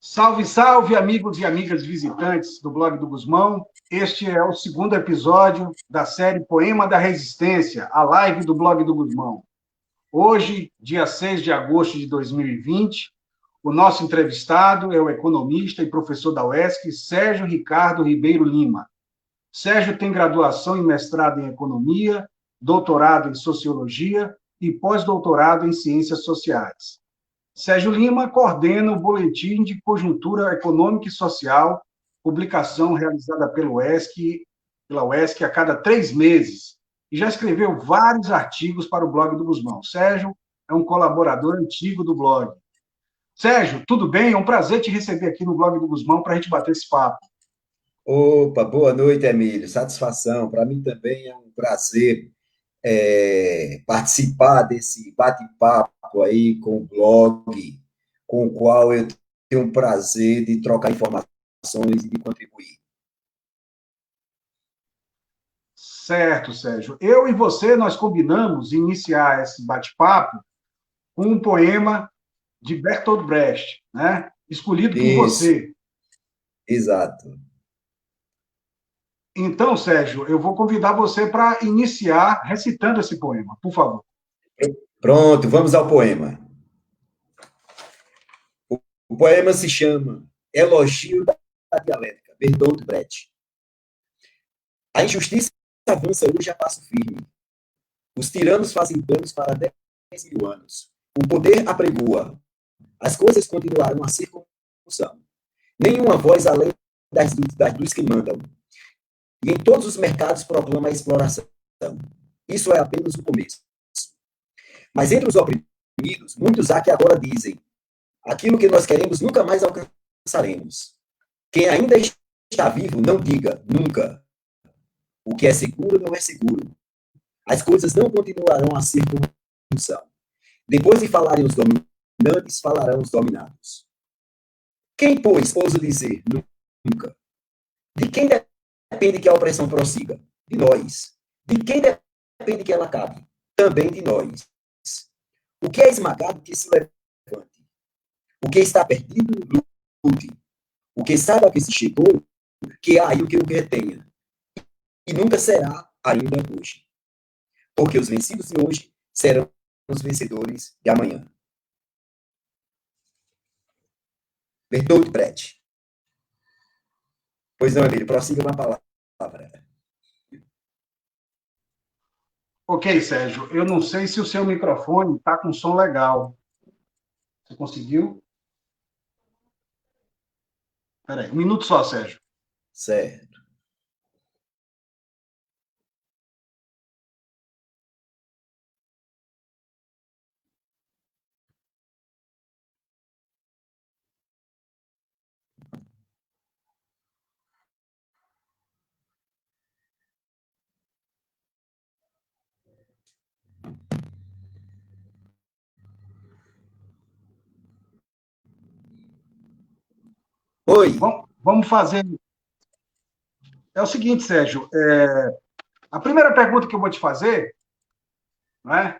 Salve, salve, amigos e amigas visitantes do blog do Gusmão. Este é o segundo episódio da série Poema da Resistência, a live do blog do Gusmão. Hoje, dia 6 de agosto de 2020, o nosso entrevistado é o economista e professor da UESC, Sérgio Ricardo Ribeiro Lima. Sérgio tem graduação e mestrado em economia, doutorado em sociologia e pós-doutorado em ciências sociais. Sérgio Lima coordena o Boletim de Conjuntura Econômica e Social, publicação realizada pela UESC a cada 3 meses, e já escreveu vários artigos para o blog do Gusmão. Sérgio é um colaborador antigo do blog. Sérgio, tudo bem? É um prazer te receber aqui no blog do Gusmão para a gente bater esse papo. Opa, boa noite, Emílio. Satisfação. Para mim também é um prazer participar desse bate-papo aí com o blog, com o qual eu tenho o prazer de trocar informações e de contribuir. Certo, Sérgio. Eu e você, nós combinamos iniciar esse bate-papo com um poema de Bertolt Brecht, né? Escolhido por Isso, você. exato. Então, Sérgio, eu vou convidar você para iniciar recitando esse poema, por favor. Pronto, vamos ao poema. O poema se chama Elogio da Dialética, Bertolt Brecht. A injustiça avança hoje a passo firme. Os tiranos fazem planos para 10.000 anos. O poder apregoa. As coisas continuarão a ser como são. Nenhuma voz além das luzes que mandam. E em todos os mercados proclama a exploração. Isso é apenas o começo. Mas entre os oprimidos, muitos há que agora dizem: aquilo que nós queremos nunca mais alcançaremos. Quem ainda está vivo, não diga nunca. O que é seguro não é seguro. As coisas não continuarão a ser como são. Depois de falarem os dominantes, falarão os dominados. Quem, pois, ousa dizer nunca? De quem depende que a opressão prossiga? De nós. De quem depende que ela acabe? Também de nós. O que é esmagado, que se levante. O que está perdido, lute. O que sabe ao que se chegou, que há aí o que o retenha. E nunca será ainda hoje. Porque os vencidos de hoje serão os vencedores de amanhã. Bertolt Brecht. Pois não, Emílio, prossiga uma palavra. Ok, Sérgio, eu não sei se o seu microfone está com som legal. Você conseguiu? Espera aí, um minuto só, Sérgio. Certo. Oi. Vamos fazer. É o seguinte, Sérgio, a primeira pergunta que eu vou te fazer, né?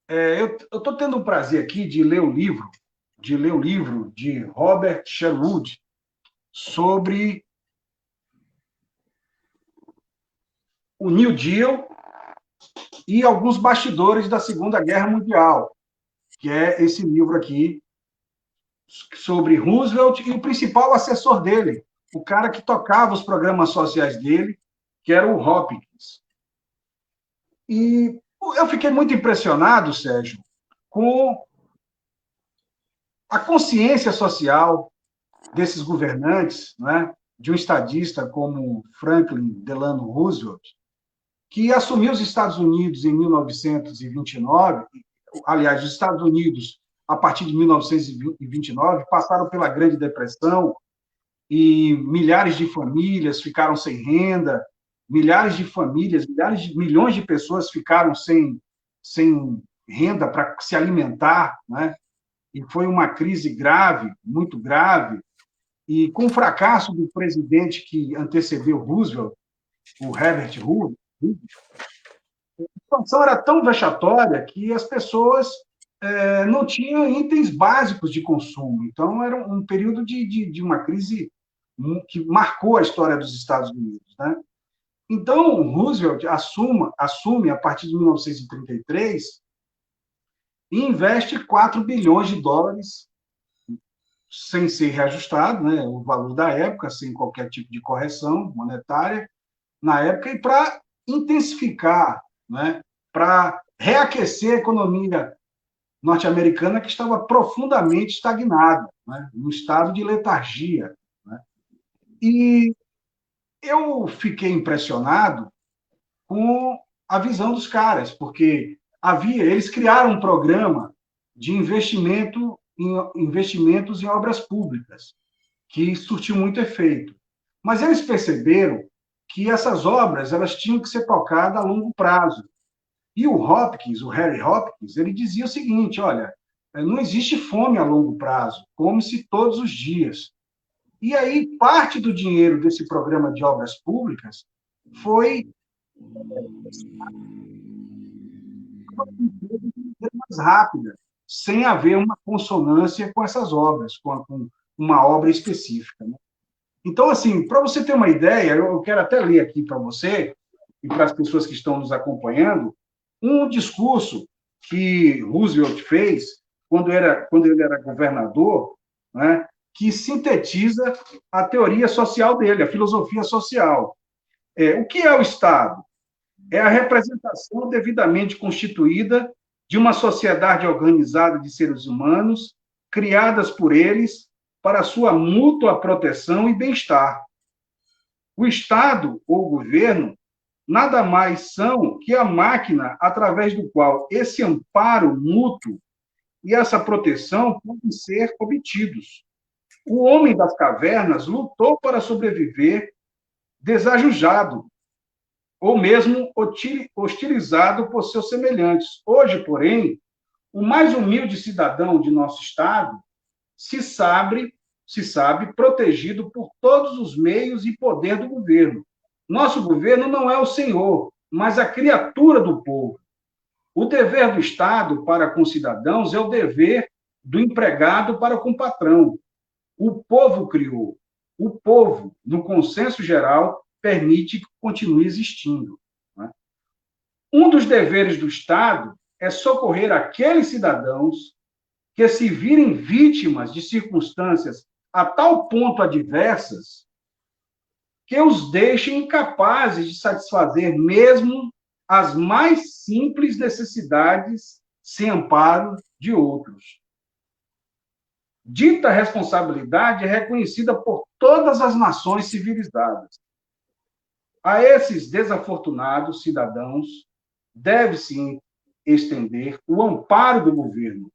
Eu estou tendo o prazer aqui de ler o livro de Robert Sherwood sobre o New Deal e alguns bastidores da Segunda Guerra Mundial, que é esse livro aqui sobre Roosevelt e o principal assessor dele, o cara que tocava os programas sociais dele, que era o Hopkins. E eu fiquei muito impressionado, Sérgio, com a consciência social desses governantes, né, de um estadista como Franklin Delano Roosevelt, que assumiu os Estados Unidos em 1929, aliás, os Estados Unidos, a partir de 1929, passaram pela Grande Depressão e milhares de famílias ficaram sem renda, milhares de famílias, milhões de pessoas ficaram sem renda para se alimentar, né? E foi uma crise grave, muito grave, e com o fracasso do presidente que antecedeu Roosevelt, o Herbert Hoover, a situação era tão vexatória que as pessoas não tinha itens básicos de consumo. Então, era um período de uma crise que marcou a história dos Estados Unidos, né? Então, Roosevelt assume a partir de 1933 e investe 4 bilhões de dólares sem ser reajustado, né, o valor da época, sem qualquer tipo de correção monetária na época, e para intensificar, né, para reaquecer a economia norte-americana, que estava profundamente estagnada, né, num estado de letargia. Né? E eu fiquei impressionado com a visão dos caras, porque eles criaram um programa de investimentos em obras públicas, que surtiu muito efeito. Mas eles perceberam que essas obras elas tinham que ser tocadas a longo prazo. E o Harry Hopkins, ele dizia o seguinte, olha, não existe fome a longo prazo, come-se todos os dias. E aí, parte do dinheiro desse programa de obras públicas foi mais rápida, sem haver uma consonância com essas obras, com uma obra específica. Né? Então, assim, para você ter uma ideia, eu quero até ler aqui para você e para as pessoas que estão nos acompanhando, um discurso que Roosevelt fez quando ele era governador, né, que sintetiza a teoria social dele, a filosofia social. O que é o Estado? É a representação devidamente constituída de uma sociedade organizada de seres humanos, criadas por eles para sua mútua proteção e bem-estar. O Estado ou o governo nada mais são que a máquina através do qual esse amparo mútuo e essa proteção podem ser obtidos. O homem das cavernas lutou para sobreviver desajujado, ou mesmo hostilizado por seus semelhantes. Hoje, porém, o mais humilde cidadão de nosso Estado se sabe protegido por todos os meios e poder do governo. Nosso governo não é o senhor, mas a criatura do povo. O dever do Estado para com os cidadãos é o dever do empregado para com o patrão. O povo criou. O povo, no consenso geral, permite que continue existindo. Né? Um dos deveres do Estado é socorrer aqueles cidadãos que se virem vítimas de circunstâncias a tal ponto adversas que os deixem incapazes de satisfazer mesmo as mais simples necessidades sem amparo de outros. Dita responsabilidade é reconhecida por todas as nações civilizadas. A esses desafortunados cidadãos deve-se estender o amparo do governo,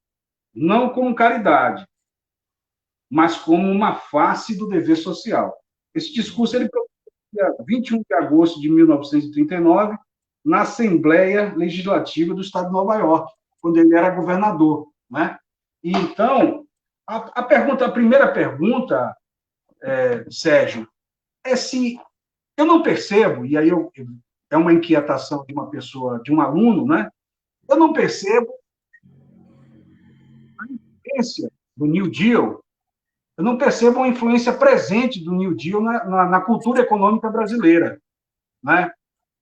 não como caridade, mas como uma face do dever social. Esse discurso ele dia 21 de agosto de 1939, na Assembleia Legislativa do Estado de Nova York, quando ele era governador. Né? E, então, a primeira pergunta, Sérgio, é se eu não percebo, e aí é uma inquietação de uma pessoa, de um aluno, né? Eu não percebo a influência do New Deal, eu não percebo uma influência presente do New Deal na cultura econômica brasileira, né?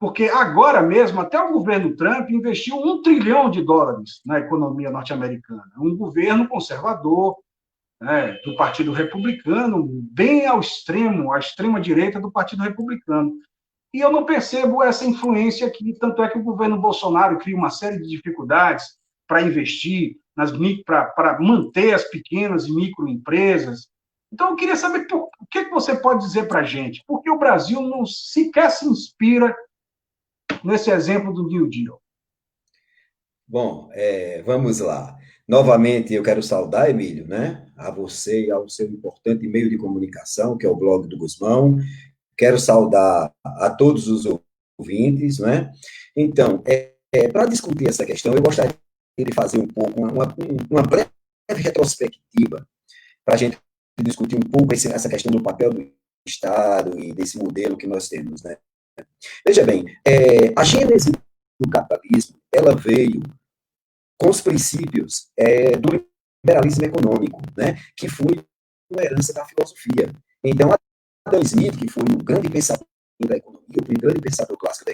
Porque agora mesmo, até o governo Trump investiu US$ 1 trilhão na economia norte-americana. Um governo conservador, né, do Partido Republicano, bem ao extremo, à extrema-direita do Partido Republicano. E eu não percebo essa influência aqui, tanto é que o governo Bolsonaro cria uma série de dificuldades para investir, para manter as pequenas e microempresas. Então, eu queria saber o que você pode dizer para a gente. Por que o Brasil não sequer se inspira nesse exemplo do New Deal? Bom, vamos lá. Novamente, eu quero saudar, Emílio, né, a você e ao seu importante meio de comunicação, que é o blog do Gusmão. Quero saudar a todos os ouvintes, né? Então, para discutir essa questão, eu gostaria de fazer um pouco, uma breve retrospectiva, para a gente discutir um pouco essa questão do papel do Estado e desse modelo que nós temos, né? Veja bem, a gênese do capitalismo, ela veio com os princípios do liberalismo econômico, né, que foi uma herança da filosofia. Então, Adam Smith, que foi o grande pensador da economia, o grande pensador clássico da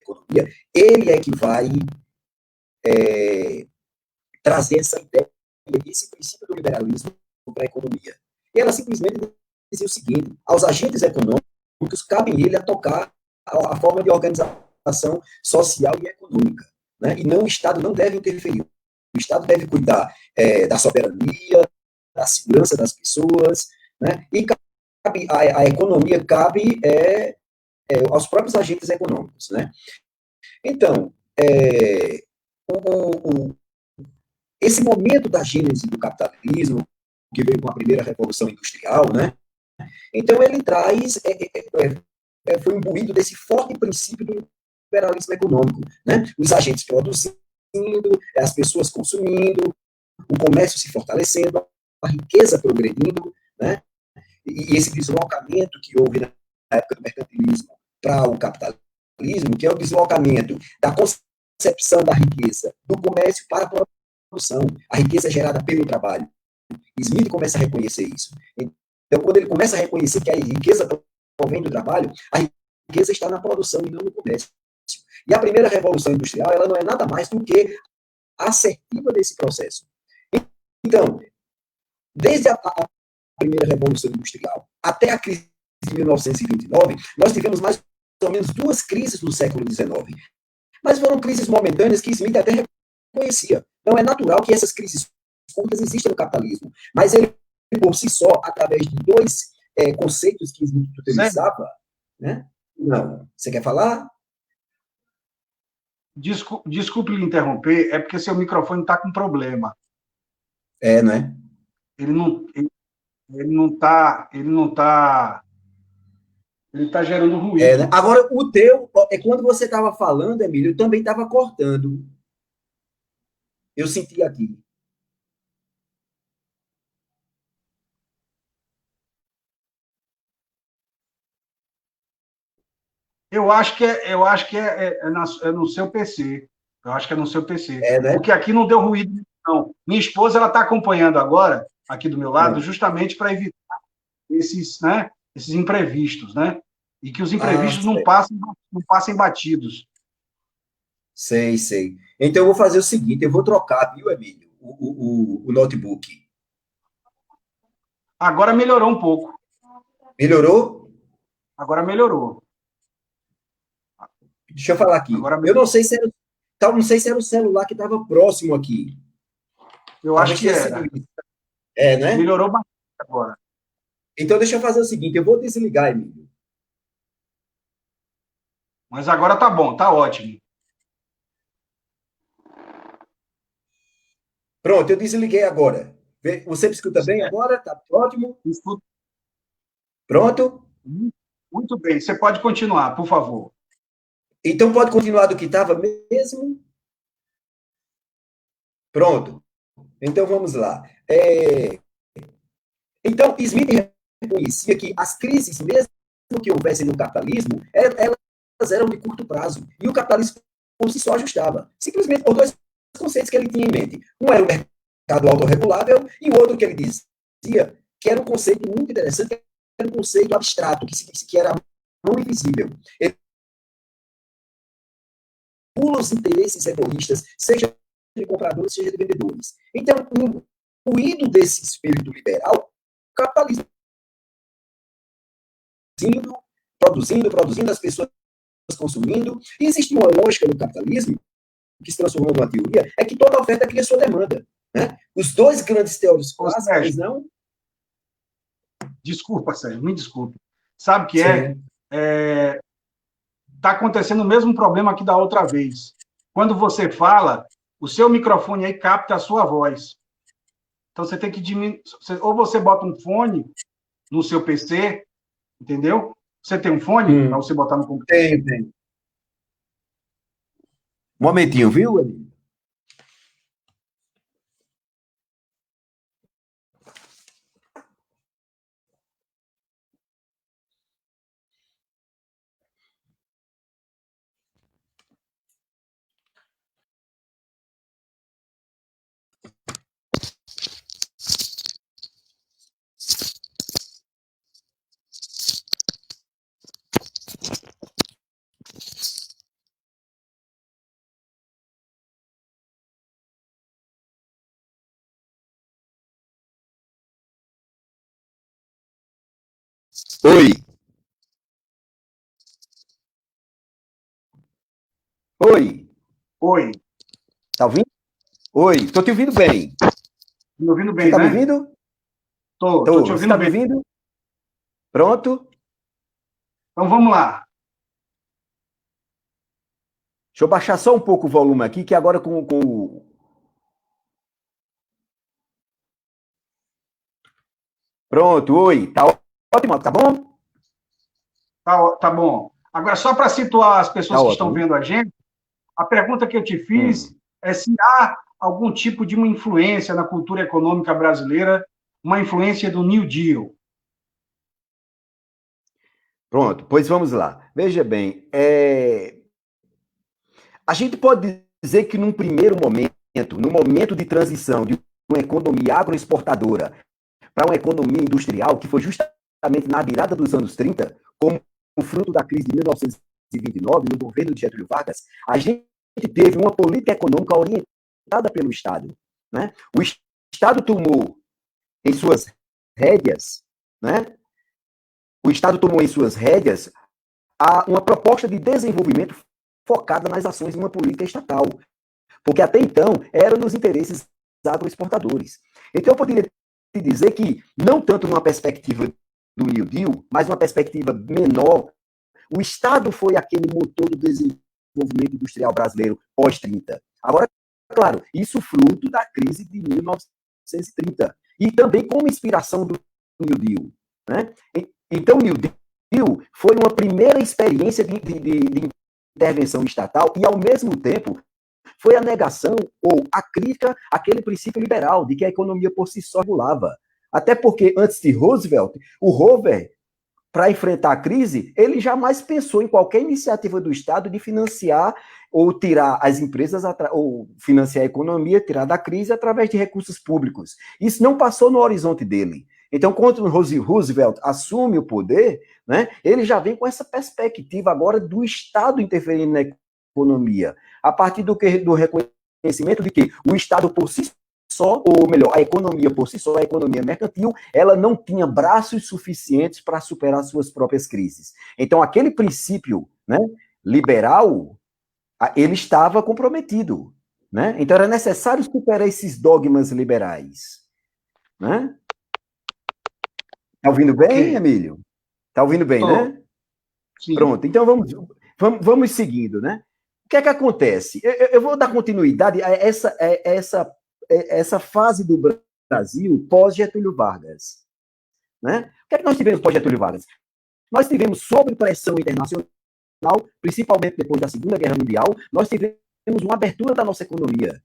economia, ele é que vai trazer essa ideia, esse princípio do liberalismo para a economia. E ela simplesmente dizia o seguinte: aos agentes econômicos cabe ele a tocar a forma de organização social e econômica, né? E não, o Estado não deve interferir. O Estado deve cuidar da soberania, da segurança das pessoas, né? E cabe, a economia cabe aos próprios agentes econômicos, né? Então, esse momento da gênese do capitalismo, que veio com a primeira revolução industrial, né? Então ele traz, foi imbuído desse forte princípio do liberalismo econômico, né? Os agentes produzindo, as pessoas consumindo, o comércio se fortalecendo, a riqueza progredindo, né? E esse deslocamento que houve na época do mercantilismo para o capitalismo, que é o deslocamento da concepção da riqueza do comércio para a produção, a riqueza gerada pelo trabalho. Smith começa a reconhecer isso. Então, quando ele começa a reconhecer que a riqueza provém do trabalho, a riqueza está na produção e não no comércio. E a primeira revolução industrial, ela não é nada mais do que a assertiva desse processo. Então, desde a primeira revolução industrial até a crise de 1929, nós tivemos mais ou menos 2 crises no século XIX. Mas foram crises momentâneas que Smith até reconhecia. Então, é natural que essas crises curtas existam no capitalismo. Mas ele, por si só, através de 2 conceitos que Smith utilizava, né? Não. Você quer falar? Desculpe lhe interromper, é porque seu microfone está com problema. Não é? Ele tá gerando Né? ruído. Agora, o teu, quando você estava falando, Emílio, eu também estava cortando. Eu senti aqui. Eu acho que é no seu PC. Eu acho que é no seu PC. Né? Porque aqui não deu ruído, não. Minha esposa ela está acompanhando agora, aqui do meu lado, justamente para evitar esses, né, esses imprevistos, né? E que os imprevistos não passem batidos. Sei, sei. Então, eu vou fazer o seguinte: eu vou trocar, viu, Emílio, o notebook. Agora melhorou um pouco. Melhorou? Agora melhorou. Deixa eu falar aqui. Agora Eu não sei se era, não sei se era o celular que estava próximo aqui. eu acho Talvez que tenha sido era. isso. Né? Melhorou bastante agora. Então, deixa eu fazer o seguinte: eu vou desligar, Emílio. Mas agora tá bom, tá ótimo. Pronto, eu desliguei agora. Você me escuta bem Certo. agora? Tá ótimo? Escuta. Pronto? Muito bem. Você pode continuar, por favor. Então, pode continuar do que estava mesmo? Pronto. Então, vamos lá. Então, Smith reconhecia que as crises, mesmo que houvessem no capitalismo, elas eram de curto prazo. E o capitalismo por si só ajustava. Simplesmente por 2 conceitos que ele tinha em mente. Um era o mercado autorregulável e o outro que ele dizia que era um conceito muito interessante, que era um conceito abstrato, que era não invisível. Ele pula os interesses egoístas, seja de compradores, seja de vendedores. Então, incluído desse espírito liberal, o capitalismo produzindo, as pessoas consumindo. E existe uma lógica no capitalismo, que se transformou numa teoria, é que toda oferta cria sua demanda. Né? Os 2 grandes teóricos Ô, clássicos, Sérgio, não? desculpa, Sérgio, me desculpe. Sabe o que é? Sim. Está acontecendo o mesmo problema aqui da outra vez. Quando você fala, o seu microfone aí capta a sua voz. Então você tem que diminuir. Ou você bota um fone no seu PC, entendeu? Você tem um fone para você botar no computador? Tem, tem. Um momentinho, viu, Emílio? Oi. Oi. Oi. Tá ouvindo? Oi, estou te ouvindo bem. Me ouvindo Você bem, está me né? ouvindo? Tô Tô. te Você ouvindo está me bem. ouvindo? Pronto? Então vamos lá. Deixa eu baixar só um pouco o volume aqui, que agora Pronto, oi. Tá ótimo, tá bom? Tá bom. Agora, só para situar as Tá pessoas que estão ótimo. vendo a gente, a pergunta que eu te fiz Hum. é se há algum tipo de uma influência na cultura econômica brasileira, uma influência do New Deal. Pronto, pois vamos lá. Veja bem, a gente pode dizer que num primeiro momento, no momento de transição de uma economia agroexportadora para uma economia industrial, que foi justamente na virada dos anos 30, como o fruto da crise de 1929, no governo de Getúlio Vargas, a gente teve uma política econômica orientada pelo Estado. Né? O Estado tomou em suas rédeas, né? O Estado tomou em suas rédeas uma proposta de desenvolvimento focada nas ações de uma política estatal, porque até então era nos interesses agroexportadores. Então eu poderia te dizer que, não tanto numa perspectiva do New Deal, mas uma perspectiva menor, o Estado foi aquele motor do desenvolvimento industrial brasileiro pós-30. Agora, claro, isso fruto da crise de 1930 e também como inspiração do New Deal. Né? Então, o New Deal foi uma primeira experiência de intervenção estatal e, ao mesmo tempo, foi a negação ou a crítica àquele princípio liberal de que a economia por si só regulava. Até porque, antes de Roosevelt, o Hoover, para enfrentar a crise, ele jamais pensou em qualquer iniciativa do Estado de financiar ou tirar as empresas, ou financiar a economia, tirar da crise através de recursos públicos. Isso não passou no horizonte dele. Então, quando Roosevelt assume o poder, né, ele já vem com essa perspectiva agora do Estado interferindo na economia, a partir do reconhecimento de que o Estado por si só, ou melhor, a economia por si só, a economia mercantil, ela não tinha braços suficientes para superar suas próprias crises. Então, aquele princípio, né, liberal, ele estava comprometido. Né? Então, era necessário superar esses dogmas liberais. Né? Tá ouvindo bem, Ok. Emílio? Tá ouvindo bem, Tô. né? Sim. Pronto, então vamos seguindo, né? O que é que acontece? Eu vou dar continuidade a essa fase do Brasil pós-Getúlio Vargas. Né? O que é que nós tivemos pós-Getúlio Vargas? Nós tivemos, sob pressão internacional, principalmente depois da Segunda Guerra Mundial, nós tivemos uma abertura da nossa economia.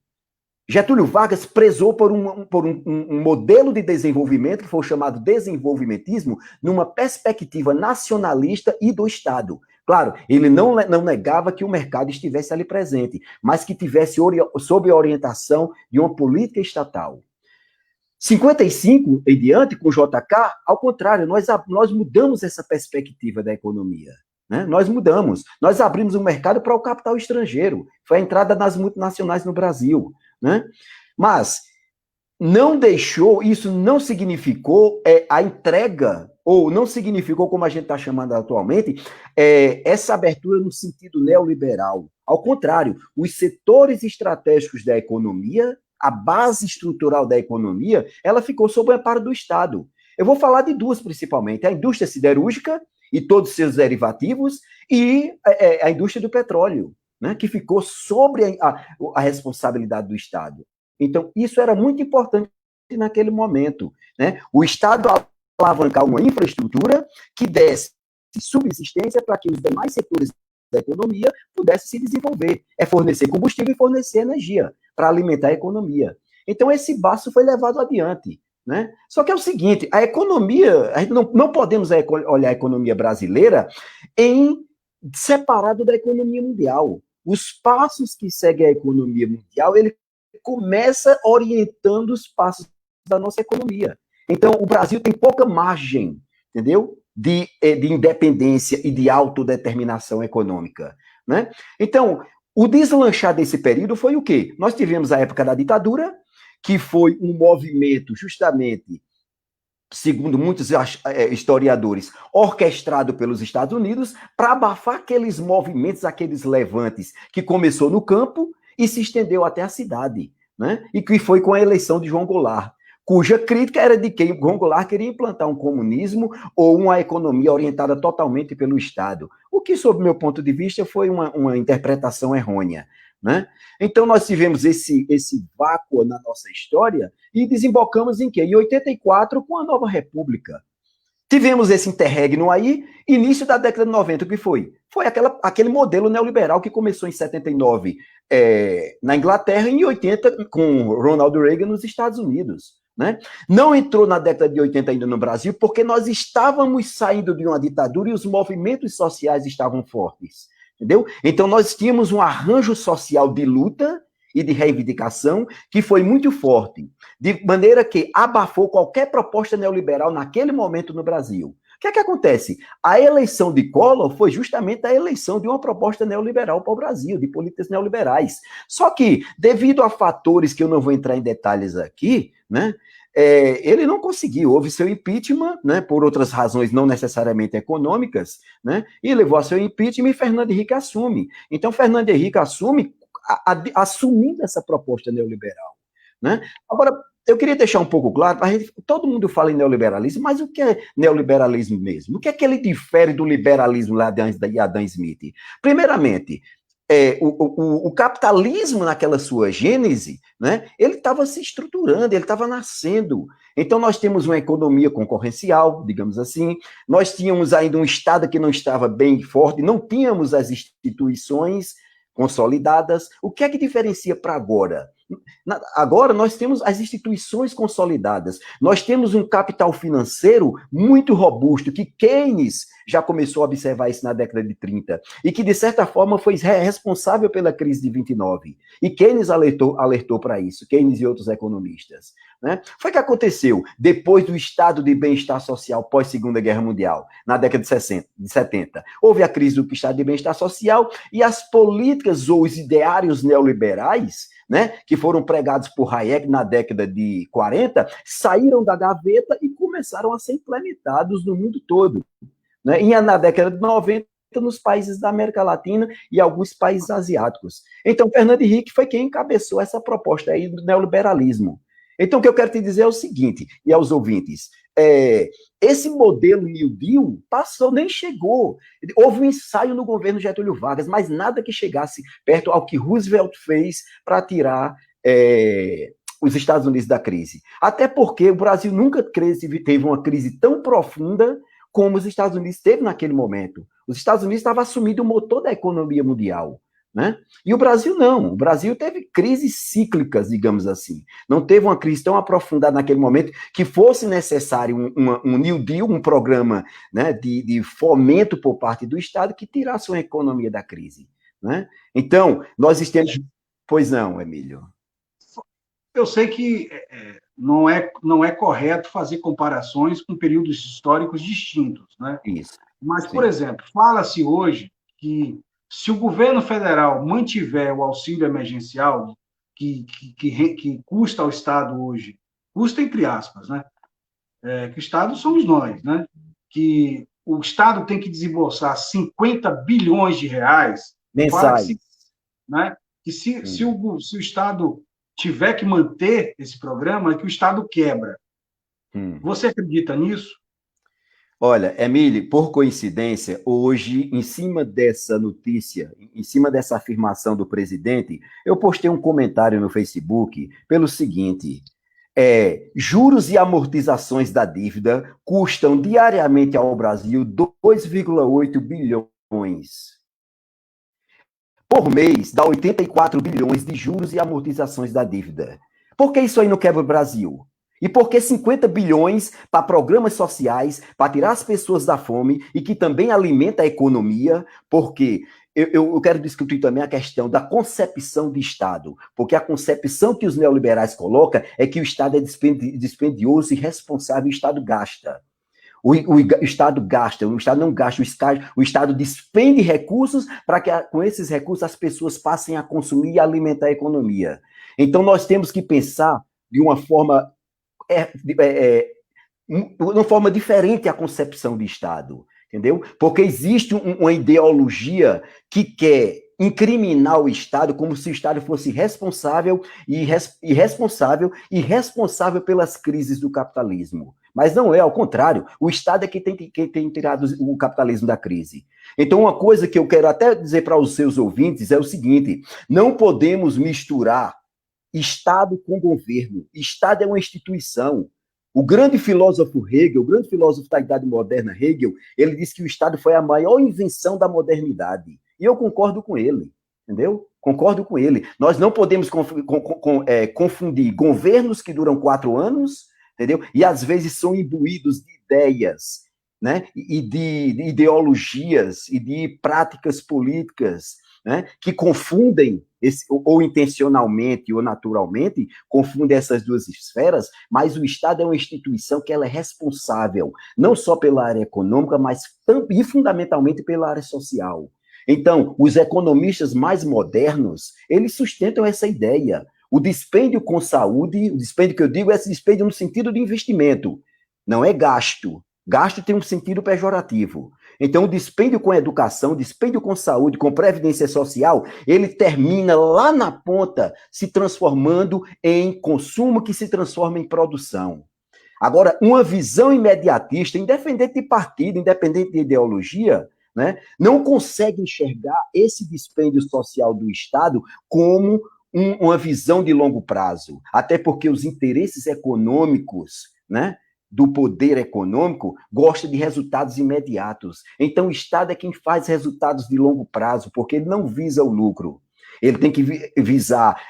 Getúlio Vargas prezou por um modelo de desenvolvimento que foi chamado desenvolvimentismo, numa perspectiva nacionalista e do Estado. Claro, ele não negava que o mercado estivesse ali presente, mas que tivesse sob a orientação de uma política estatal. 55 em diante, com o JK, ao contrário, nós mudamos essa perspectiva da economia. Né? Nós mudamos. Nós abrimos o mercado para o capital estrangeiro. Foi a entrada das multinacionais no Brasil. Né? Mas não deixou, isso não significou a entrega, ou não significou, como a gente está chamando atualmente, essa abertura no sentido neoliberal. Ao contrário, os setores estratégicos da economia, a base estrutural da economia, ela ficou sob o amparo do Estado. Eu vou falar de duas principalmente: a indústria siderúrgica e todos os seus derivativos, e a indústria do petróleo, né, que ficou sobre a responsabilidade do Estado. Então, isso era muito importante naquele momento. Né? O Estado alavancar uma infraestrutura que desse subsistência para que os demais setores da economia pudessem se desenvolver. É fornecer combustível e fornecer energia para alimentar a economia. Então, esse passo foi levado adiante. Né? Só que é o seguinte, a economia, a gente não podemos olhar a economia brasileira em separado da economia mundial. Os passos que segue a economia mundial, ele começa orientando os passos da nossa economia. Então, o Brasil tem pouca margem, entendeu? De independência e de autodeterminação econômica. Né? Então, o deslanchar desse período foi o quê? Nós tivemos a época da ditadura, que foi um movimento justamente segundo muitos historiadores, orquestrado pelos Estados Unidos para abafar aqueles movimentos, aqueles levantes que começou no campo e se estendeu até a cidade, né? E que foi com a eleição de João Goulart, cuja crítica era de que João Goulart queria implantar um comunismo ou uma economia orientada totalmente pelo Estado, o que, sob meu ponto de vista, foi uma interpretação errônea, né? Então, nós tivemos esse vácuo na nossa história e desembocamos em quê? Em 84, com a Nova República. Tivemos esse interregno aí, início da década de 90, o que foi? Foi aquele modelo neoliberal que começou em 79 na Inglaterra e em 80 com Ronald Reagan nos Estados Unidos. Né? Não entrou na década de 80 ainda no Brasil porque nós estávamos saindo de uma ditadura e os movimentos sociais estavam fortes. Entendeu? Então nós tínhamos um arranjo social de luta e de reivindicação que foi muito forte, de maneira que abafou qualquer proposta neoliberal naquele momento no Brasil. O que é que acontece? A eleição de Collor foi justamente a eleição de uma proposta neoliberal para o Brasil, de políticas neoliberais. Só que, devido a fatores que eu não vou entrar em detalhes aqui, né, ele não conseguiu, houve seu impeachment, né, por outras razões não necessariamente econômicas, né, e levou a seu impeachment e Fernando Henrique assume. Então, Fernando Henrique assume assumindo essa proposta neoliberal. Né? Agora, eu queria deixar um pouco claro, todo mundo fala em neoliberalismo, mas o que é neoliberalismo mesmo? O que é que ele difere do liberalismo lá de Adam Smith? Primeiramente, o capitalismo naquela sua gênese, né, ele estava se estruturando, ele estava nascendo. Então, nós temos uma economia concorrencial, digamos assim, nós tínhamos ainda um Estado que não estava bem forte, não tínhamos as instituições consolidadas. O que é que diferencia para agora? Agora nós temos as instituições consolidadas, nós temos um capital financeiro muito robusto, que Keynes já começou a observar isso na década de 30, e que de certa forma foi responsável pela crise de 29. E Keynes alertou para isso, Keynes e outros economistas. Né? Foi o que aconteceu depois do estado de bem-estar social pós-Segunda Guerra Mundial, na década de 70. Houve a crise do estado de bem-estar social e as políticas ou os ideários neoliberais, né, que foram pregados por Hayek na década de 40, saíram da gaveta e começaram a ser implementados no mundo todo. Né? E na década de 90, nos países da América Latina e alguns países asiáticos. Então, Fernando Henrique foi quem encabeçou essa proposta aí do neoliberalismo. Então, o que eu quero te dizer é o seguinte, e aos ouvintes, esse modelo New Deal passou, nem chegou. Houve um ensaio no governo Getúlio Vargas, mas nada que chegasse perto ao que Roosevelt fez para tirar os Estados Unidos da crise. Até porque o Brasil nunca teve uma crise tão profunda como os Estados Unidos teve naquele momento. Os Estados Unidos estavam assumindo o motor da economia mundial. Né? E o Brasil não. O Brasil teve crises cíclicas, digamos assim. Não teve uma crise tão aprofundada naquele momento que fosse necessário um New Deal, um programa, né, de fomento por parte do Estado que tirasse a economia da crise. Né? Então, nós estamos... Pois não, Emílio. Eu sei que não é correto fazer comparações com períodos históricos distintos. Né? Isso. Mas, por exemplo, fala-se hoje que se o governo federal mantiver o auxílio emergencial, que custa ao Estado hoje, custa entre aspas, né? Que o Estado somos nós, né? Que o Estado tem que desembolsar 50 bilhões de reais mensais, né? Que se o Estado tiver que manter esse programa, é que o Estado quebra. Você acredita nisso? Olha, Emílio, por coincidência, hoje, em cima dessa notícia, em cima dessa afirmação do presidente, eu postei um comentário no Facebook pelo seguinte: juros e amortizações da dívida custam diariamente ao Brasil 2,8 bilhões. Por mês, dá 84 bilhões de juros e amortizações da dívida. Por que isso aí não quebra o Brasil? E por que 50 bilhões para programas sociais, para tirar as pessoas da fome e que também alimenta a economia? Porque eu quero discutir também a questão da concepção de Estado. Porque a concepção que os neoliberais colocam é que o Estado é dispendioso e responsável, o Estado gasta. O Estado gasta, o Estado não gasta, o Estado despende recursos para que com esses recursos as pessoas passem a consumir e alimentar a economia. Então nós temos que pensar de uma forma uma forma diferente a concepção de Estado, entendeu? Porque existe uma ideologia que quer incriminar o Estado como se o Estado fosse responsável e responsável pelas crises do capitalismo. Mas não é, ao contrário, o Estado é que tem tirado o capitalismo da crise. Então, uma coisa que eu quero até dizer para os seus ouvintes é o seguinte: não podemos misturar Estado com governo. Estado é uma instituição. O grande filósofo Hegel, o grande filósofo da Idade Moderna, Hegel, ele disse que o Estado foi a maior invenção da modernidade. E eu concordo com ele, entendeu? Concordo com ele. Nós não podemos confundir governos que duram 4 anos, entendeu? E às vezes são imbuídos de ideias, né? E de ideologias e de práticas políticas, né? Que confundem, ou intencionalmente ou naturalmente, confundem essas duas esferas, mas o Estado é uma instituição que ela é responsável, não só pela área econômica, mas também, fundamentalmente, pela área social. Então, os economistas mais modernos, eles sustentam essa ideia. O dispêndio com saúde, o dispêndio que eu digo é esse dispêndio no sentido de investimento, não é gasto. Gasto tem um sentido pejorativo. Então, o dispêndio com educação, o dispêndio com saúde, com previdência social, ele termina lá na ponta se transformando em consumo que se transforma em produção. Agora, uma visão imediatista, independente de partido, independente de ideologia, né, não consegue enxergar esse dispêndio social do Estado como uma visão de longo prazo. Até porque os interesses econômicos, né, do poder econômico gosta de resultados imediatos. Então, o Estado é quem faz resultados de longo prazo, porque ele não visa o lucro. Ele tem que visar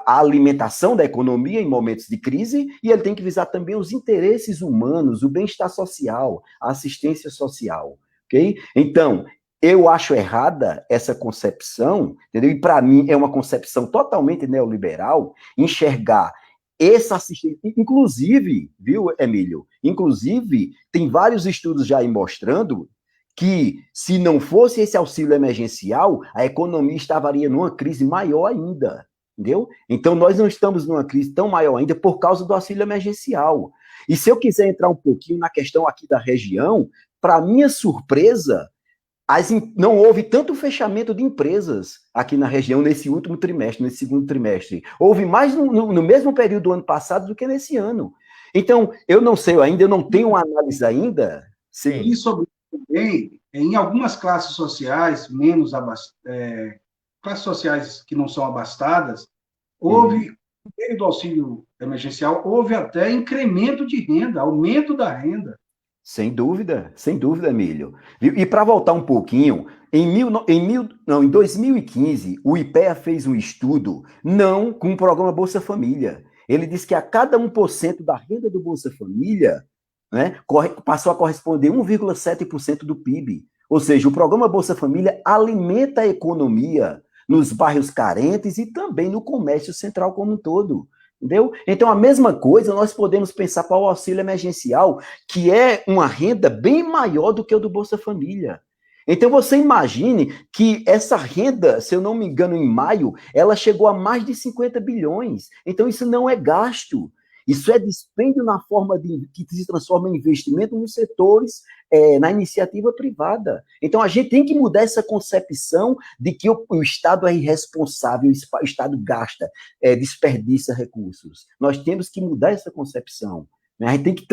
a alimentação da economia em momentos de crise e ele tem que visar também os interesses humanos, o bem-estar social, a assistência social. Okay? Então, eu acho errada essa concepção, entendeu? E para mim é uma concepção totalmente neoliberal enxergar essa assistência, inclusive, viu, Emílio? Inclusive, tem vários estudos já aí mostrando que, se não fosse esse auxílio emergencial, a economia estaria numa crise maior ainda, entendeu? Então, nós não estamos numa crise tão maior ainda por causa do auxílio emergencial. E se eu quiser entrar um pouquinho na questão aqui da região, para minha surpresa, não houve tanto fechamento de empresas aqui na região nesse último trimestre, nesse segundo trimestre. Houve mais no mesmo período do ano passado do que nesse ano. Então, eu não sei ainda, eu não tenho uma análise ainda. Sim. E sobre também, em algumas classes sociais, classes sociais que não são abastadas, houve, no meio do auxílio emergencial, houve até incremento de renda, aumento da renda. Sem dúvida, Emílio. E para voltar um pouquinho, em 2015, o IPEA fez um estudo, não com o programa Bolsa Família. Ele disse que a cada 1% da renda do Bolsa Família, né, passou a corresponder 1,7% do PIB. Ou seja, o programa Bolsa Família alimenta a economia nos bairros carentes e também no comércio central como um todo. Entendeu? Então, a mesma coisa nós podemos pensar para o auxílio emergencial, que é uma renda bem maior do que o do Bolsa Família. Então, você imagine que essa renda, se eu não me engano, em maio, ela chegou a mais de 50 bilhões. Então, isso não é gasto. Isso é dispêndio na forma que se transforma em investimento nos setores, na iniciativa privada. Então, a gente tem que mudar essa concepção de que o Estado é irresponsável, o Estado gasta, desperdiça recursos. Nós temos que mudar essa concepção. Né? A gente tem que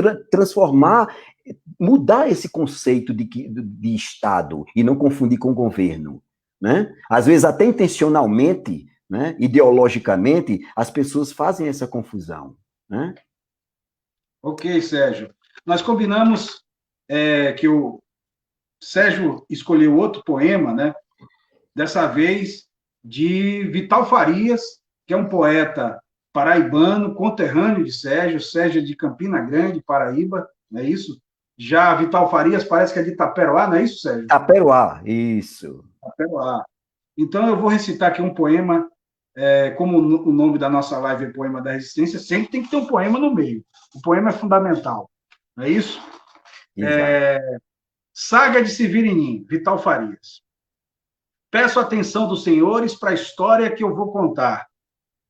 mudar esse conceito de Estado e não confundir com governo. Né? Às vezes, até intencionalmente, né, ideologicamente, as pessoas fazem essa confusão. Né? Ok, Sérgio. Nós combinamos que o Sérgio escolheu outro poema, né? Dessa vez de Vital Farias, que é um poeta paraibano, conterrâneo de Sérgio. Sérgio é de Campina Grande, Paraíba, não é isso? Já Vital Farias parece que é de Itaperoá, não é isso, Sérgio? Itaperoá, isso. Itaperoá. Então, eu vou recitar aqui um poema, como o nome da nossa live é Poema da Resistência, sempre tem que ter um poema no meio. O poema é fundamental, não é isso? Saga de Severinim, Vital Farias. Peço a atenção dos senhores para a história que eu vou contar.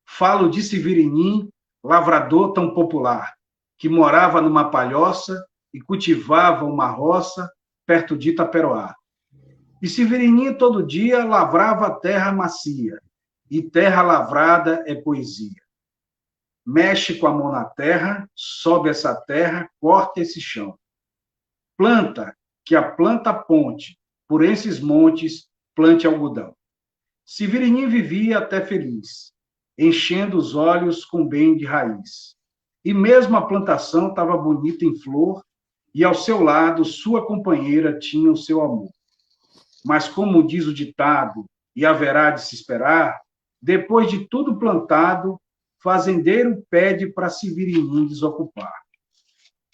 Falo de Severinim, lavrador tão popular. que morava numa palhoça e cultivava uma roça perto de Itaperoá. E Severininho todo dia lavrava a terra macia, e terra lavrada é poesia. Mexe com a mão na terra, sobe essa terra, corta esse chão. Planta, que a planta ponte, por esses montes, plante algodão. Severininho vivia até feliz, enchendo os olhos com bem de raiz. E mesmo a plantação estava bonita em flor, e ao seu lado sua companheira tinha o seu amor. Mas como diz o ditado, e haverá de se esperar, depois de tudo plantado, fazendeiro pede para Severininho desocupar.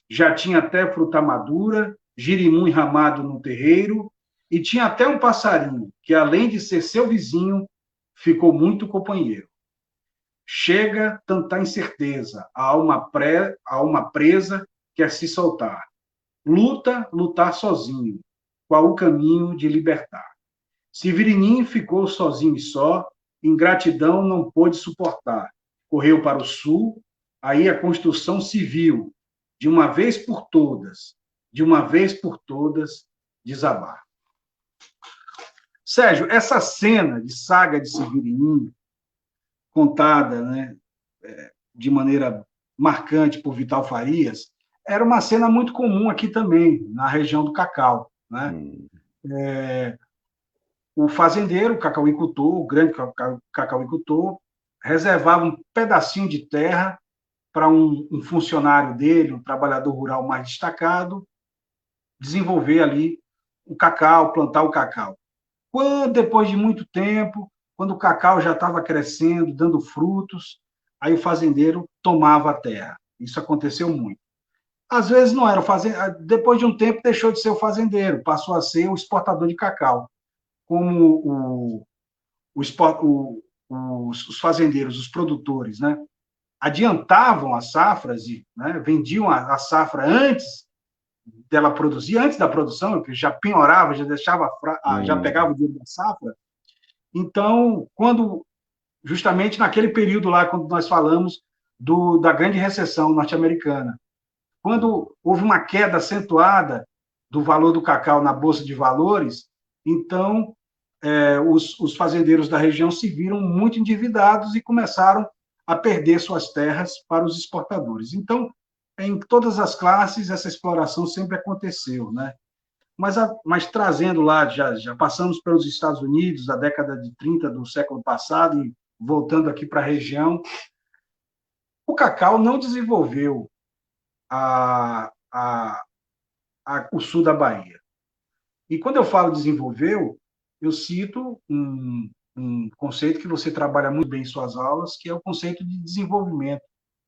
Já tinha até fruta madura, girimum enramado no terreiro, e tinha até um passarinho, que além de ser seu vizinho, ficou muito companheiro. Chega tanta incerteza, a alma presa quer se soltar. Lutar sozinho, qual o caminho de libertar. Severininho ficou sozinho e só, ingratidão não pôde suportar. Correu para o sul, aí a construção civil, de uma vez por todas, desabar. Sérgio, essa cena de Saga de Severininho, contada, né, de maneira marcante por Vital Farias, era uma cena muito comum aqui também, na região do Cacau, né? O fazendeiro, o cacauicultor, o grande cacauicultor, reservava um pedacinho de terra para um funcionário dele, um trabalhador rural mais destacado, desenvolver ali o cacau, plantar o cacau. Quando, depois de muito tempo, quando o cacau já estava crescendo, dando frutos, aí o fazendeiro tomava a terra. Isso aconteceu muito. Às vezes não era o fazendeiro, depois de um tempo deixou de ser o fazendeiro, passou a ser o exportador de cacau. Como os fazendeiros, os produtores, né, adiantavam as safras e, né, vendiam a safra antes dela produzir, antes da produção, que já penhorava, já deixava, já pegava o dinheiro da safra. Então, justamente naquele período lá, quando nós falamos da grande recessão norte-americana, quando houve uma queda acentuada do valor do cacau na Bolsa de Valores, então os fazendeiros da região se viram muito endividados e começaram a perder suas terras para os exportadores. Então, em todas as classes, essa exploração sempre aconteceu, né? Mas trazendo lá, já passamos pelos Estados Unidos, da década de 30 do século passado, e voltando aqui para a região, o cacau não desenvolveu o sul da Bahia. E quando eu falo desenvolveu, eu cito um conceito que você trabalha muito bem em suas aulas, que é o conceito de desenvolvimento,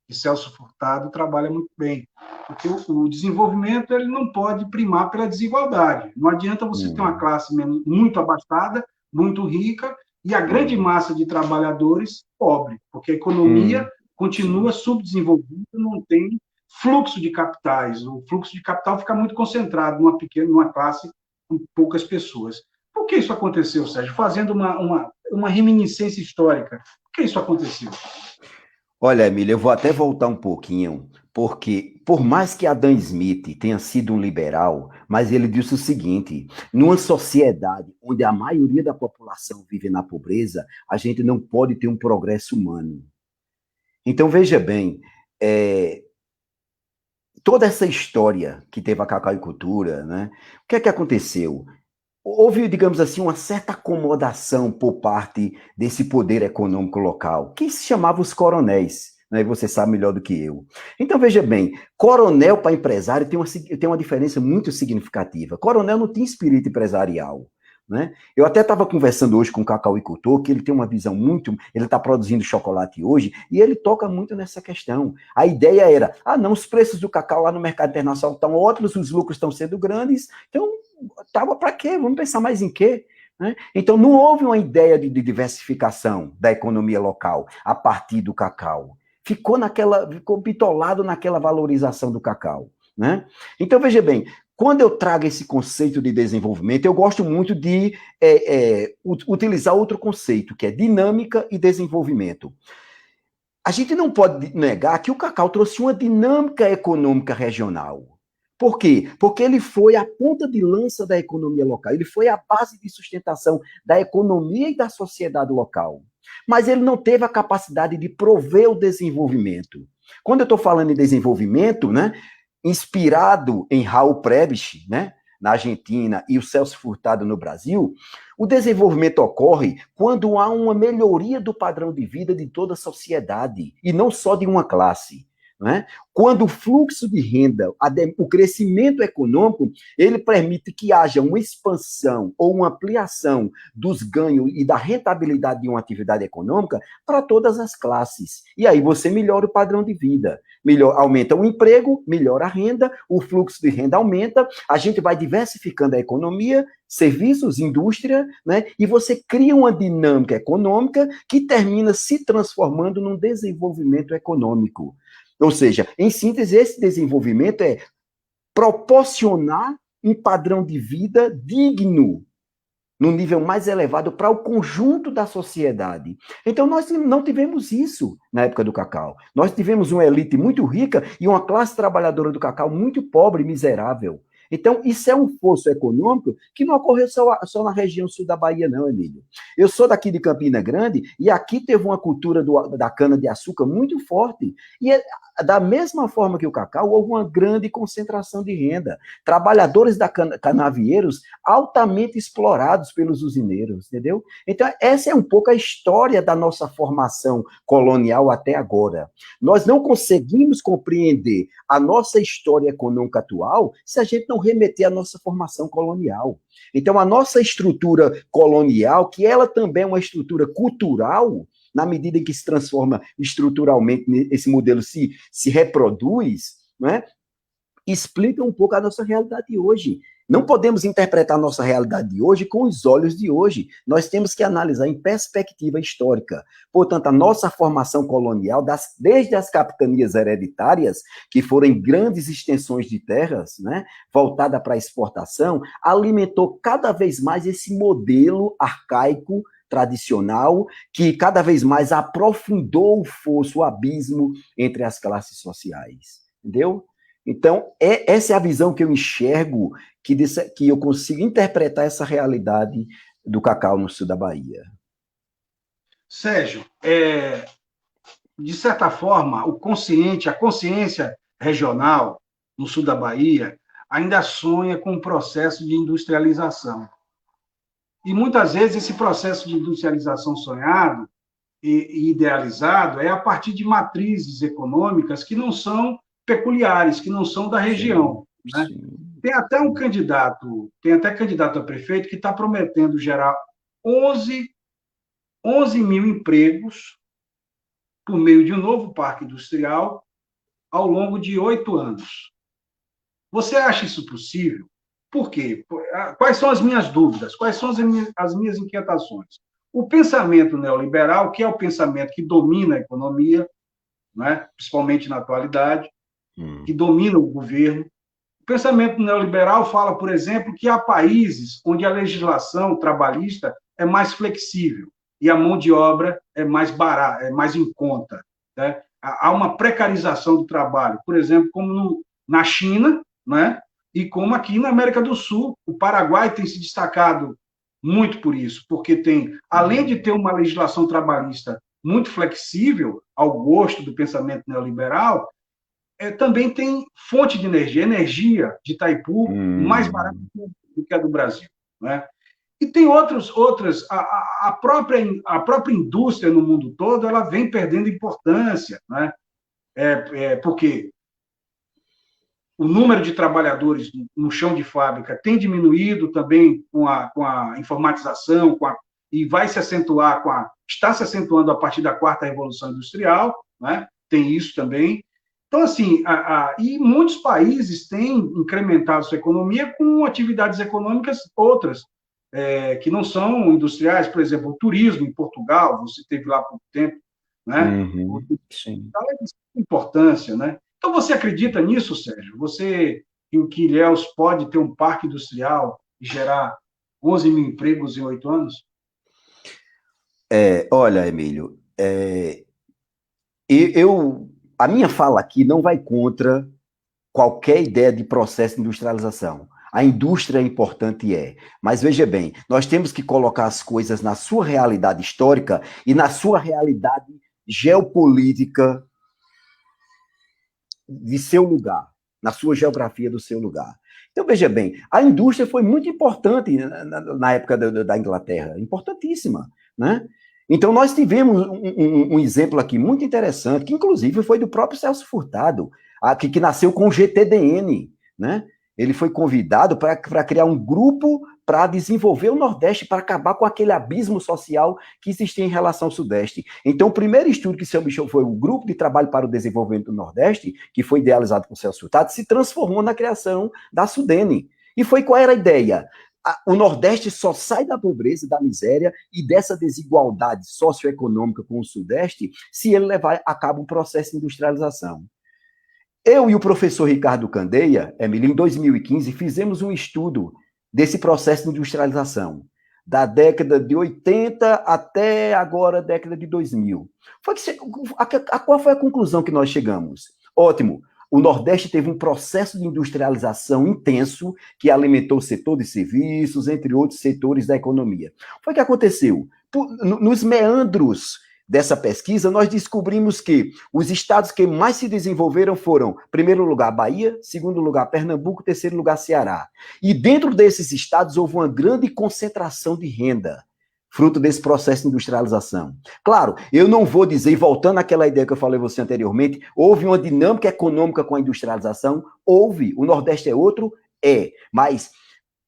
que Celso Furtado trabalha muito bem. Porque o desenvolvimento ele não pode primar pela desigualdade. Não adianta você ter uma classe muito abastada, muito rica, e a grande massa de trabalhadores pobre, porque a economia continua subdesenvolvida, não tem fluxo de capitais. O fluxo de capital fica muito concentrado numa classe com poucas pessoas. Por que isso aconteceu, Sérgio? Fazendo uma reminiscência histórica. Por que isso aconteceu? Olha, Emília, eu vou até voltar um pouquinho, porque por mais que Adam Smith tenha sido um liberal, mas ele disse o seguinte: numa sociedade onde a maioria da população vive na pobreza, a gente não pode ter um progresso humano. Então, veja bem, toda essa história que teve a cacauicultura, né? O que é que aconteceu? Houve, digamos assim, uma certa acomodação por parte desse poder econômico local, que se chamava os coronéis, né? Você sabe melhor do que eu. Então, veja bem, coronel para empresário tem uma diferença muito significativa. Coronel não tem espírito empresarial, né? Eu até estava conversando hoje com um cacauicultor, que ele tem uma visão ele está produzindo chocolate hoje, e ele toca muito nessa questão. A ideia era, não, os preços do cacau lá no mercado internacional estão ótimos, os lucros estão sendo grandes, então, estava para quê? Vamos pensar mais em quê? Né? Então, não houve uma ideia de diversificação da economia local a partir do cacau. Ficou bitolado naquela valorização do cacau. Né? Então, veja bem, quando eu trago esse conceito de desenvolvimento, eu gosto muito de utilizar outro conceito, que é dinâmica e desenvolvimento. a gente não pode negar que o cacau trouxe uma dinâmica econômica regional. Por quê? Porque ele foi a ponta de lança da economia local, ele foi a base de sustentação da economia e da sociedade local. Mas ele não teve a capacidade de prover o desenvolvimento. Quando eu estou falando em desenvolvimento, né, inspirado em Raul Prebisch, né, na Argentina, e o Celso Furtado no Brasil, o desenvolvimento ocorre quando há uma melhoria do padrão de vida de toda a sociedade, e não só de uma classe. Né? Quando o fluxo de renda, o crescimento econômico, ele permite que haja uma expansão ou uma ampliação dos ganhos e da rentabilidade de uma atividade econômica para todas as classes. E aí você melhora o padrão de vida. Aumenta o emprego, melhora a renda, o fluxo de renda aumenta, a gente vai diversificando a economia, serviços, indústria, né? E você cria uma dinâmica econômica que termina se transformando num desenvolvimento econômico. Ou seja, em síntese, esse desenvolvimento é proporcionar um padrão de vida digno, no nível mais elevado para o conjunto da sociedade. Então, nós não tivemos isso na época do cacau. Nós tivemos uma elite muito rica e uma classe trabalhadora do cacau muito pobre e miserável. Então, isso é um fosso econômico que não ocorreu só na região sul da Bahia, não, Emílio. Eu sou daqui de Campina Grande e aqui teve uma cultura da cana-de-açúcar muito forte. E da mesma forma que o cacau, houve uma grande concentração de renda. Trabalhadores canavieiros altamente explorados pelos usineiros, entendeu? Então, essa é um pouco a história da nossa formação colonial até agora. Nós não conseguimos compreender a nossa história econômica atual se a gente não remeter à nossa formação colonial. Então, a nossa estrutura colonial, que ela também é uma estrutura cultural, na medida em que se transforma estruturalmente, esse modelo se reproduz, né, explica um pouco a nossa realidade hoje. Não podemos interpretar a nossa realidade de hoje com os olhos de hoje. Nós temos que analisar em perspectiva histórica. Portanto, a nossa formação colonial, desde as capitanias hereditárias, que foram em grandes extensões de terras, né, voltada para a exportação, alimentou cada vez mais esse modelo arcaico, tradicional, que cada vez mais aprofundou o fosso, o abismo entre as classes sociais. Entendeu? Então, essa é a visão que eu enxergo, que eu consigo interpretar essa realidade do cacau no sul da Bahia. Sérgio, de certa forma, a consciência regional no sul da Bahia ainda sonha com um processo de industrialização. E muitas vezes esse processo de industrialização sonhado e idealizado é a partir de matrizes econômicas que não são peculiares, que não são da região. Sim, né? Sim. Tem até candidato a prefeito que está prometendo gerar 11 mil empregos por meio de um novo parque industrial ao longo de 8 anos. Você acha isso possível? Por quê? Quais são as minhas dúvidas? Quais são as minhas inquietações? O pensamento neoliberal, que é o pensamento que domina a economia, né, principalmente na atualidade, que domina o governo. O pensamento neoliberal fala, por exemplo, que há países onde a legislação trabalhista é mais flexível e a mão de obra é mais barata, é mais em conta. Né? Há uma precarização do trabalho, por exemplo, como na China, né? E como aqui na América do Sul. O Paraguai tem se destacado muito por isso, porque tem, além de ter uma legislação trabalhista muito flexível, ao gosto do pensamento neoliberal, também tem fonte de energia de Itaipu, mais barata do que a do Brasil. Né? E tem outras. A própria indústria no mundo todo ela vem perdendo importância, né? Porque o número de trabalhadores no chão de fábrica tem diminuído também com a informatização, e vai se acentuar está se acentuando a partir da quarta revolução industrial, né? Tem isso também. Então, assim, e muitos países têm incrementado sua economia com atividades econômicas outras, que não são industriais, por exemplo, o turismo em Portugal, você esteve lá há pouco tempo, né? Sim. Então, é de importância, né? Então, você acredita nisso, Sérgio? Que Ilhéus pode ter um parque industrial e gerar 11 mil empregos em 8 anos? Olha, Emílio, A minha fala aqui não vai contra qualquer ideia de processo de industrialização. A indústria é importante, mas veja bem, nós temos que colocar as coisas na sua realidade histórica e na sua realidade geopolítica de seu lugar, na sua geografia do seu lugar. Então, veja bem, a indústria foi muito importante na época da Inglaterra, importantíssima, né? Então, nós tivemos um exemplo aqui muito interessante, que inclusive foi do próprio Celso Furtado, que nasceu com o GTDN, né? Ele foi convidado para criar um grupo para desenvolver o Nordeste, para acabar com aquele abismo social que existia em relação ao Sudeste. Então, o primeiro estudo que se chamou foi o Grupo de Trabalho para o Desenvolvimento do Nordeste, que foi idealizado por Celso Furtado, se transformou na criação da Sudene. E qual era a ideia? O Nordeste só sai da pobreza, da miséria e dessa desigualdade socioeconômica com o Sudeste se ele levar a cabo um processo de industrialização. Eu e o professor Ricardo Candeia, Emílio, em 2015, fizemos um estudo desse processo de industrialização, da década de 80 até agora, a década de 2000. Qual foi a conclusão que nós chegamos? Ótimo, o Nordeste teve um processo de industrialização intenso que alimentou o setor de serviços, entre outros setores da economia. Foi o que aconteceu? Nos meandros dessa pesquisa, nós descobrimos que os estados que mais se desenvolveram foram, em primeiro lugar, Bahia, segundo lugar, Pernambuco, terceiro lugar, Ceará. E dentro desses estados houve uma grande concentração de renda, fruto desse processo de industrialização. Claro, eu não vou dizer, voltando àquela ideia que eu falei a você anteriormente, houve uma dinâmica econômica com a industrialização, houve, o Nordeste é outro, mas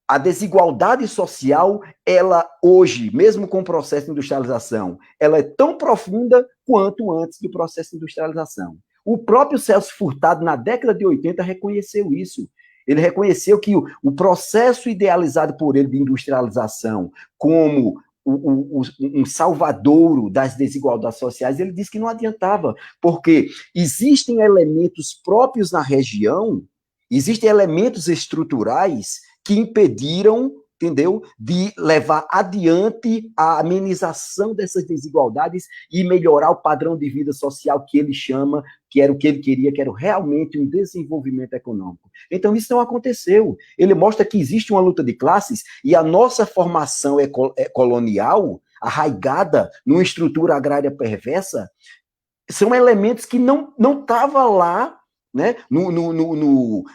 a desigualdade social, ela hoje, mesmo com o processo de industrialização, ela é tão profunda quanto antes do processo de industrialização. O próprio Celso Furtado, na década de 80, reconheceu isso. Ele reconheceu que o processo idealizado por ele de industrialização como um salvadouro das desigualdades sociais, ele disse que não adiantava, porque existem elementos próprios na região, existem elementos estruturais que impediram, entendeu, de levar adiante a amenização dessas desigualdades e melhorar o padrão de vida social que ele chama, que era o que ele queria, que era realmente um desenvolvimento econômico. Então, isso não aconteceu. Ele mostra que existe uma luta de classes e a nossa formação colonial, arraigada numa estrutura agrária perversa, são elementos que não estavam lá, né,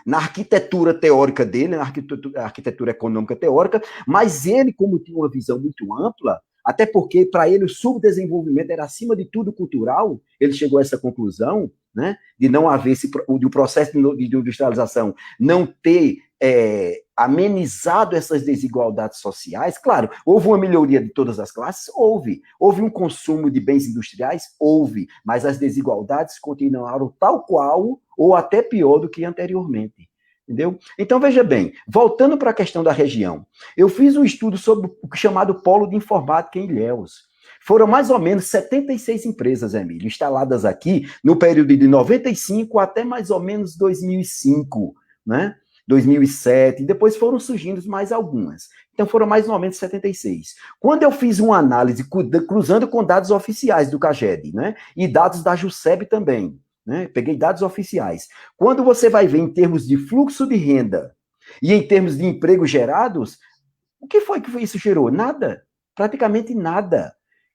na arquitetura teórica dele, na arquitetura econômica teórica, mas ele, como tinha uma visão muito ampla, até porque para ele o subdesenvolvimento era acima de tudo cultural, ele chegou a essa conclusão, né, de não haver do processo de industrialização não ter amenizado essas desigualdades sociais. Claro, houve uma melhoria de todas as classes? Houve um consumo de bens industriais? Houve, mas as desigualdades continuaram tal qual ou até pior do que anteriormente. Entendeu? Então, veja bem, voltando para a questão da região, eu fiz um estudo sobre o chamado Polo de Informática em Ilhéus. Foram mais ou menos 76 empresas, Emílio, instaladas aqui no período de 95 até mais ou menos 2005, né? 2007, e depois foram surgindo mais algumas. Então, foram mais ou menos 76. Quando eu fiz uma análise, cruzando com dados oficiais do CAGED, né? E dados da JUSEB também, né? Peguei dados oficiais. Quando você vai ver em termos de fluxo de renda e em termos de empregos gerados, o que foi que isso gerou? Nada. Praticamente nada.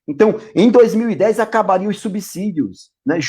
Então, em 2010, acabariam os subsídios, né?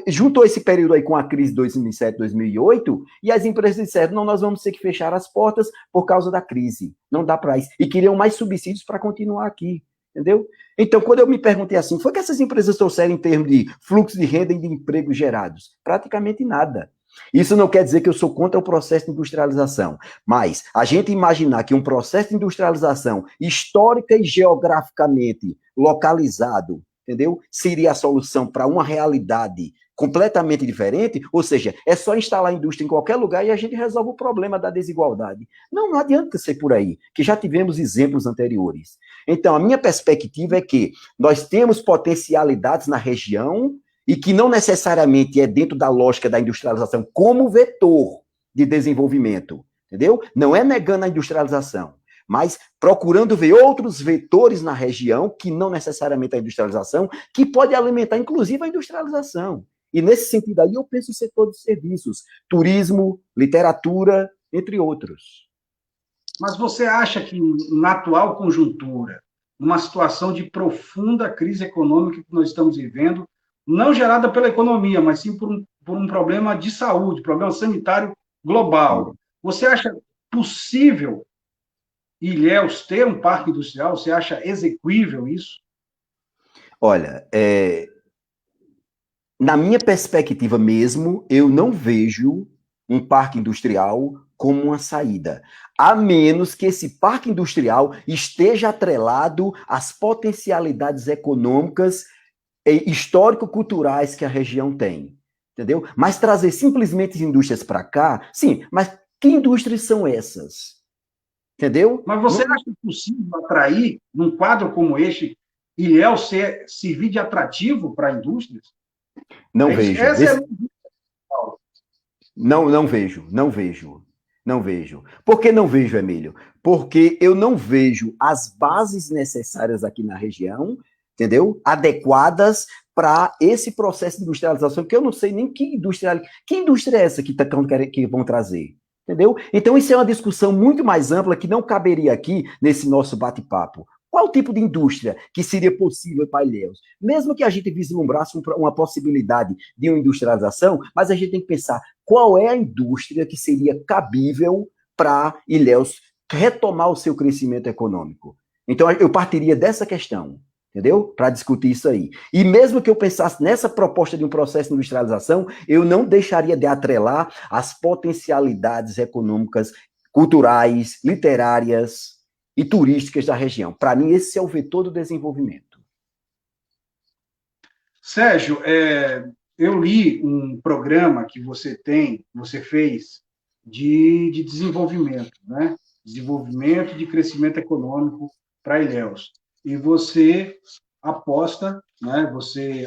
Juntou esse período aí com a crise de 2007, 2008, e as empresas disseram, não, nós vamos ter que fechar as portas por causa da crise, não dá para isso, e queriam mais subsídios para continuar aqui, entendeu? Então, quando eu me perguntei assim, foi que essas empresas trouxeram em termos de fluxo de renda e de empregos gerados? Praticamente nada. Isso não quer dizer que eu sou contra o processo de industrialização, mas a gente imaginar que um processo de industrialização histórica e geograficamente localizado, entendeu? Seria a solução para uma realidade completamente diferente, ou seja, é só instalar a indústria em qualquer lugar e a gente resolve o problema da desigualdade. Não adianta ser por aí, que já tivemos exemplos anteriores. Então, a minha perspectiva é que nós temos potencialidades na região e que não necessariamente é dentro da lógica da industrialização como vetor de desenvolvimento, entendeu? Não é negando a industrialização, mas procurando ver outros vetores na região, que não necessariamente a industrialização, que pode alimentar, inclusive, a industrialização. E, nesse sentido aí, eu penso o setor de serviços, turismo, literatura, entre outros. Mas você acha que, na atual conjuntura, numa situação de profunda crise econômica que nós estamos vivendo, não gerada pela economia, mas sim por um problema de saúde, problema sanitário global, você acha possível Ilhéus ter um parque industrial? Você acha execuível isso? Olha, na minha perspectiva mesmo, eu não vejo um parque industrial como uma saída, a menos que esse parque industrial esteja atrelado às potencialidades econômicas e histórico-culturais que a região tem, entendeu? Mas trazer simplesmente indústrias para cá, sim, mas que indústrias são essas? Entendeu? Mas você acha possível atrair, num quadro como este, Ilhéus servir de atrativo para indústrias? Não vejo. Não vejo. Por que não vejo, Emílio? Porque eu não vejo as bases necessárias aqui na região, entendeu? Adequadas para esse processo de industrialização, porque eu não sei nem que indústria é essa que vão trazer, entendeu? Então isso é uma discussão muito mais ampla que não caberia aqui nesse nosso bate-papo. Qual tipo de indústria que seria possível para Ilhéus? Mesmo que a gente vislumbrasse uma possibilidade de uma industrialização, mas a gente tem que pensar qual é a indústria que seria cabível para Ilhéus retomar o seu crescimento econômico. Então, eu partiria dessa questão, entendeu? Para discutir isso aí. E mesmo que eu pensasse nessa proposta de um processo de industrialização, eu não deixaria de atrelar as potencialidades econômicas, culturais, literárias e turísticas da região. Para mim, esse é o vetor do desenvolvimento. Sérgio, eu li um programa que você fez de desenvolvimento, né? Desenvolvimento de crescimento econômico para Ilhéus. E você aposta, né? Você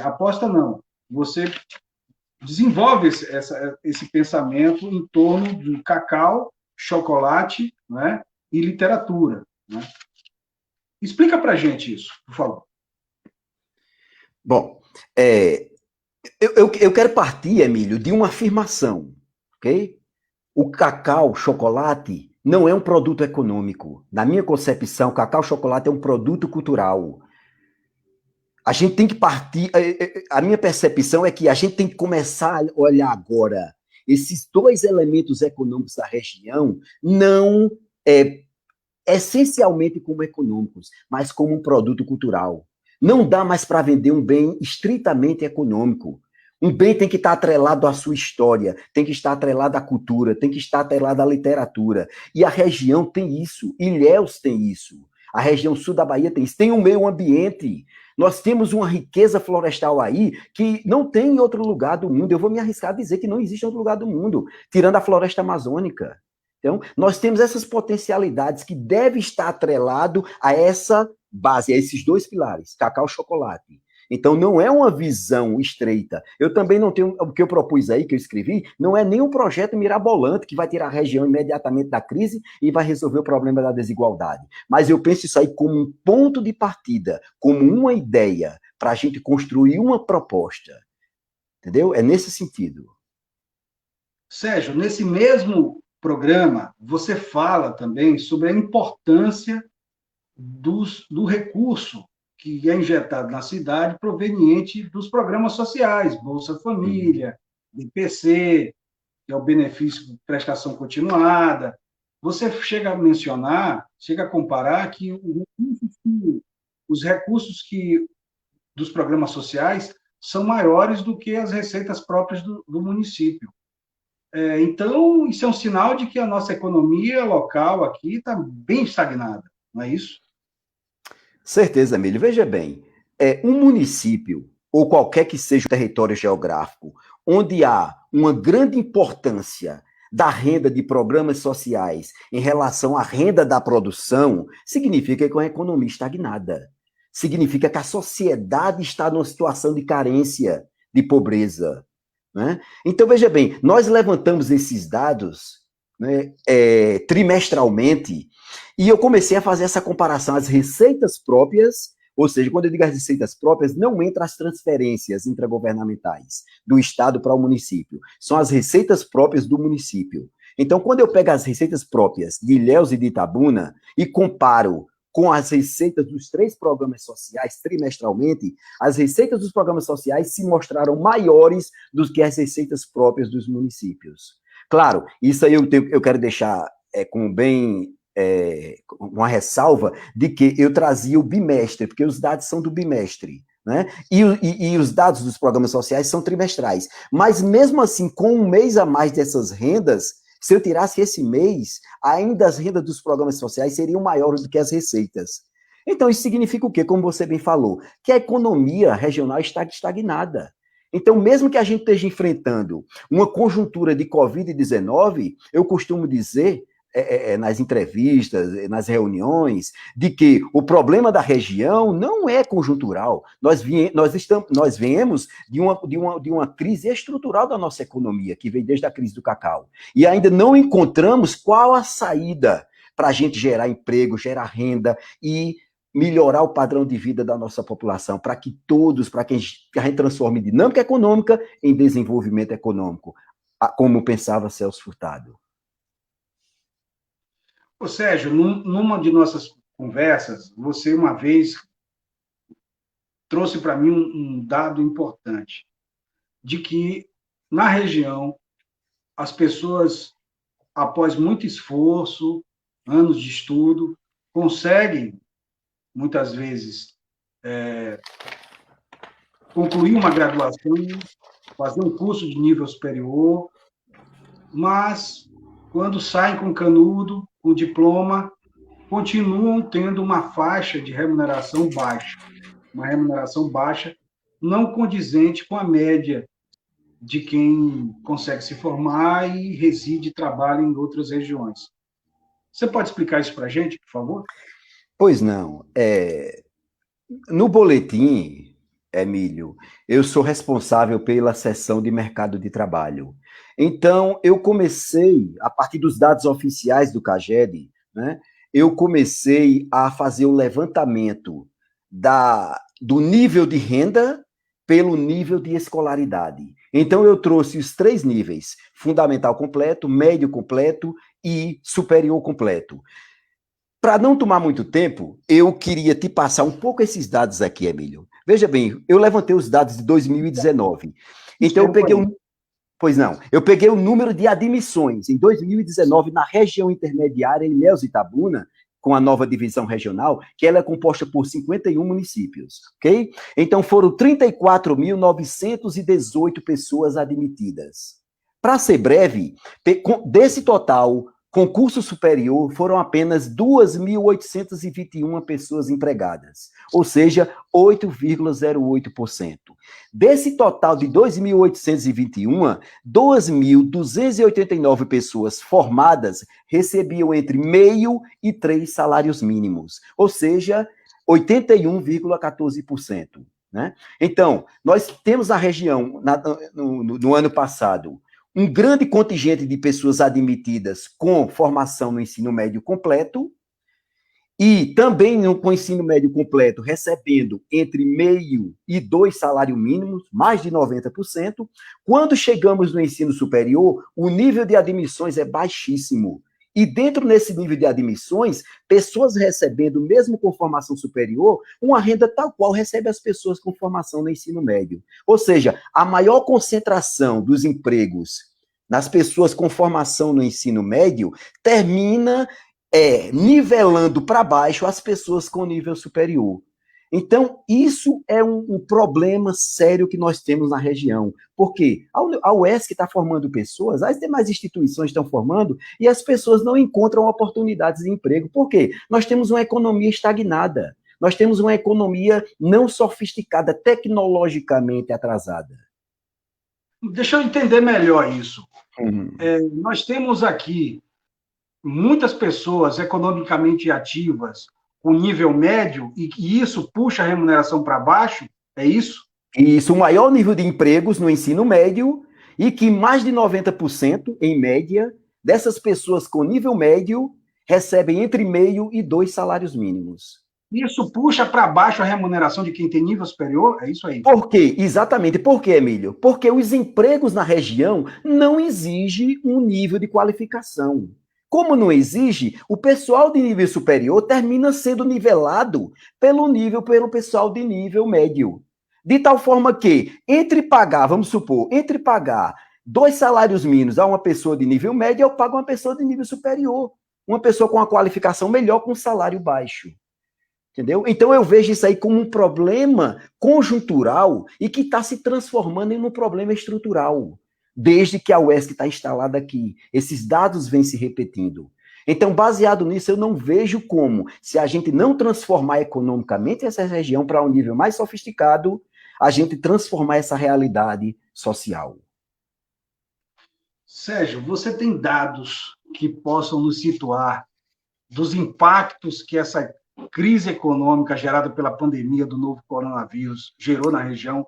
desenvolve esse pensamento em torno do cacau, chocolate, né? E literatura, né? Explica para a gente isso, por favor. Bom, eu quero partir, Emílio, de uma afirmação, ok? O cacau, chocolate, não é um produto econômico. Na minha concepção, cacau, chocolate é um produto cultural. A gente tem que partir... A minha percepção é que a gente tem que começar a olhar agora esses dois elementos econômicos da região, não essencialmente como econômicos, mas como um produto cultural. Não dá mais para vender um bem estritamente econômico. Um bem tem que estar atrelado à sua história, tem que estar atrelado à cultura, tem que estar atrelado à literatura. E a região tem isso, Ilhéus tem isso, a região sul da Bahia tem isso, tem um meio ambiente. Nós temos uma riqueza florestal aí que não tem em outro lugar do mundo. Eu vou me arriscar a dizer que não existe em outro lugar do mundo, tirando a floresta amazônica. Então, nós temos essas potencialidades que devem estar atrelado a essa base, a esses dois pilares, cacau e chocolate. Então, não é uma visão estreita. Eu também não tenho, o que eu propus aí, que eu escrevi, não é nenhum projeto mirabolante que vai tirar a região imediatamente da crise e vai resolver o problema da desigualdade. Mas eu penso isso aí como um ponto de partida, como uma ideia para a gente construir uma proposta. Entendeu? É nesse sentido. Sérgio, nesse mesmo programa, você fala também sobre a importância do recurso que é injetado na cidade proveniente dos programas sociais, Bolsa Família, BPC, que é o benefício de prestação continuada. Você chega a comparar que os recursos dos programas sociais são maiores do que as receitas próprias do município. Então, isso é um sinal de que a nossa economia local aqui está bem estagnada, não é isso? Certeza, Emílio. Veja bem, um município, ou qualquer que seja o território geográfico, onde há uma grande importância da renda de programas sociais em relação à renda da produção, significa que é uma economia estagnada. Significa que a sociedade está numa situação de carência, de pobreza. Né? Então, veja bem, nós levantamos esses dados, né, trimestralmente, E eu comecei a fazer essa comparação às receitas próprias, ou seja, quando eu digo as receitas próprias, não entra as transferências intragovernamentais do Estado para o município. São as receitas próprias do município. Então, quando eu pego as receitas próprias de Ilhéus e de Itabuna e comparo com as receitas dos 3 programas sociais trimestralmente, as receitas dos programas sociais se mostraram maiores do que as receitas próprias dos municípios. Claro, isso aí eu quero deixar uma ressalva de que eu trazia o bimestre, porque os dados são do bimestre, né? E os dados dos programas sociais são trimestrais. Mas mesmo assim, com um mês a mais dessas rendas, se eu tirasse esse mês, ainda as rendas dos programas sociais seriam maiores do que as receitas. Então, isso significa o quê? Como você bem falou, que a economia regional está estagnada. Então, mesmo que a gente esteja enfrentando uma conjuntura de Covid-19, eu costumo dizer, nas entrevistas, nas reuniões, de que o problema da região não é conjuntural. Nós viemos de uma crise estrutural da nossa economia, que veio desde a crise do cacau. E ainda não encontramos qual a saída para a gente gerar emprego, gerar renda e melhorar o padrão de vida da nossa população, para que a gente transforme dinâmica econômica em desenvolvimento econômico, como pensava Celso Furtado. Ô, Sérgio, numa de nossas conversas, você uma vez trouxe para mim um dado importante, de que na região as pessoas, após muito esforço, anos de estudo, conseguem, muitas vezes, concluir uma graduação, fazer um curso de nível superior, mas, quando saem com canudo, com diploma, continuam tendo uma faixa de remuneração baixa, uma remuneração baixa não condizente com a média de quem consegue se formar e reside e trabalha em outras regiões. Você pode explicar isso para a gente, por favor? Pois não. No boletim, Emílio, eu sou responsável pela seção de mercado de trabalho. Então, eu comecei, a partir dos dados oficiais do CAGED, né, eu comecei a fazer o levantamento do nível de renda pelo nível de escolaridade. Então, eu trouxe os 3 níveis: fundamental completo, médio completo e superior completo. Para não tomar muito tempo, eu queria te passar um pouco esses dados aqui, Emílio. Veja bem, eu levantei os dados de 2019. Então, eu peguei o número de admissões em 2019 na região intermediária, Ilhéus e Itabuna, com a nova divisão regional, que ela é composta por 51 municípios, ok? Então, foram 34.918 pessoas admitidas. Para ser breve, desse total, concurso superior, foram apenas 2.821 pessoas empregadas, ou seja, 8,08%. Desse total de 2.821, 2.289 pessoas formadas recebiam entre meio e 3 salários mínimos, ou seja, 81,14%. Né? Então, nós temos a região, no ano passado, um grande contingente de pessoas admitidas com formação no ensino médio completo e também com ensino médio completo recebendo entre meio e 2 salários mínimos, mais de 90%. Quando chegamos no ensino superior, o nível de admissões é baixíssimo. E dentro desse nível de admissões, pessoas recebendo, mesmo com formação superior, uma renda tal qual recebe as pessoas com formação no ensino médio. Ou seja, a maior concentração dos empregos nas pessoas com formação no ensino médio termina nivelando para baixo as pessoas com nível superior. Então, isso é um problema sério que nós temos na região, porque a UESC está formando pessoas, as demais instituições estão formando, e as pessoas não encontram oportunidades de emprego. Por quê? Nós temos uma economia estagnada, nós temos uma economia não sofisticada, tecnologicamente atrasada. Deixa eu entender melhor isso. Nós temos aqui muitas pessoas economicamente ativas, com nível médio, e isso puxa a remuneração para baixo, é isso? Isso, o maior nível de empregos no ensino médio, e que mais de 90%, em média, dessas pessoas com nível médio, recebem entre meio e 2 salários mínimos. Isso puxa para baixo a remuneração de quem tem nível superior? É isso aí. Por quê? Exatamente. Por quê, Emílio? Porque os empregos na região não exigem um nível de qualificação. Como não exige, o pessoal de nível superior termina sendo nivelado pelo pessoal de nível médio. De tal forma que, vamos supor, entre pagar 2 salários mínimos a uma pessoa de nível médio, eu pago uma pessoa de nível superior. Uma pessoa com uma qualificação melhor com um salário baixo. Entendeu? Então eu vejo isso aí como um problema conjuntural e que está se transformando em um problema estrutural, desde que a UESC está instalada aqui. Esses dados vêm se repetindo. Então, baseado nisso, eu não vejo como, se a gente não transformar economicamente essa região para um nível mais sofisticado, a gente transformar essa realidade social. Sérgio, você tem dados que possam nos situar dos impactos que essa crise econômica gerada pela pandemia do novo coronavírus gerou na região?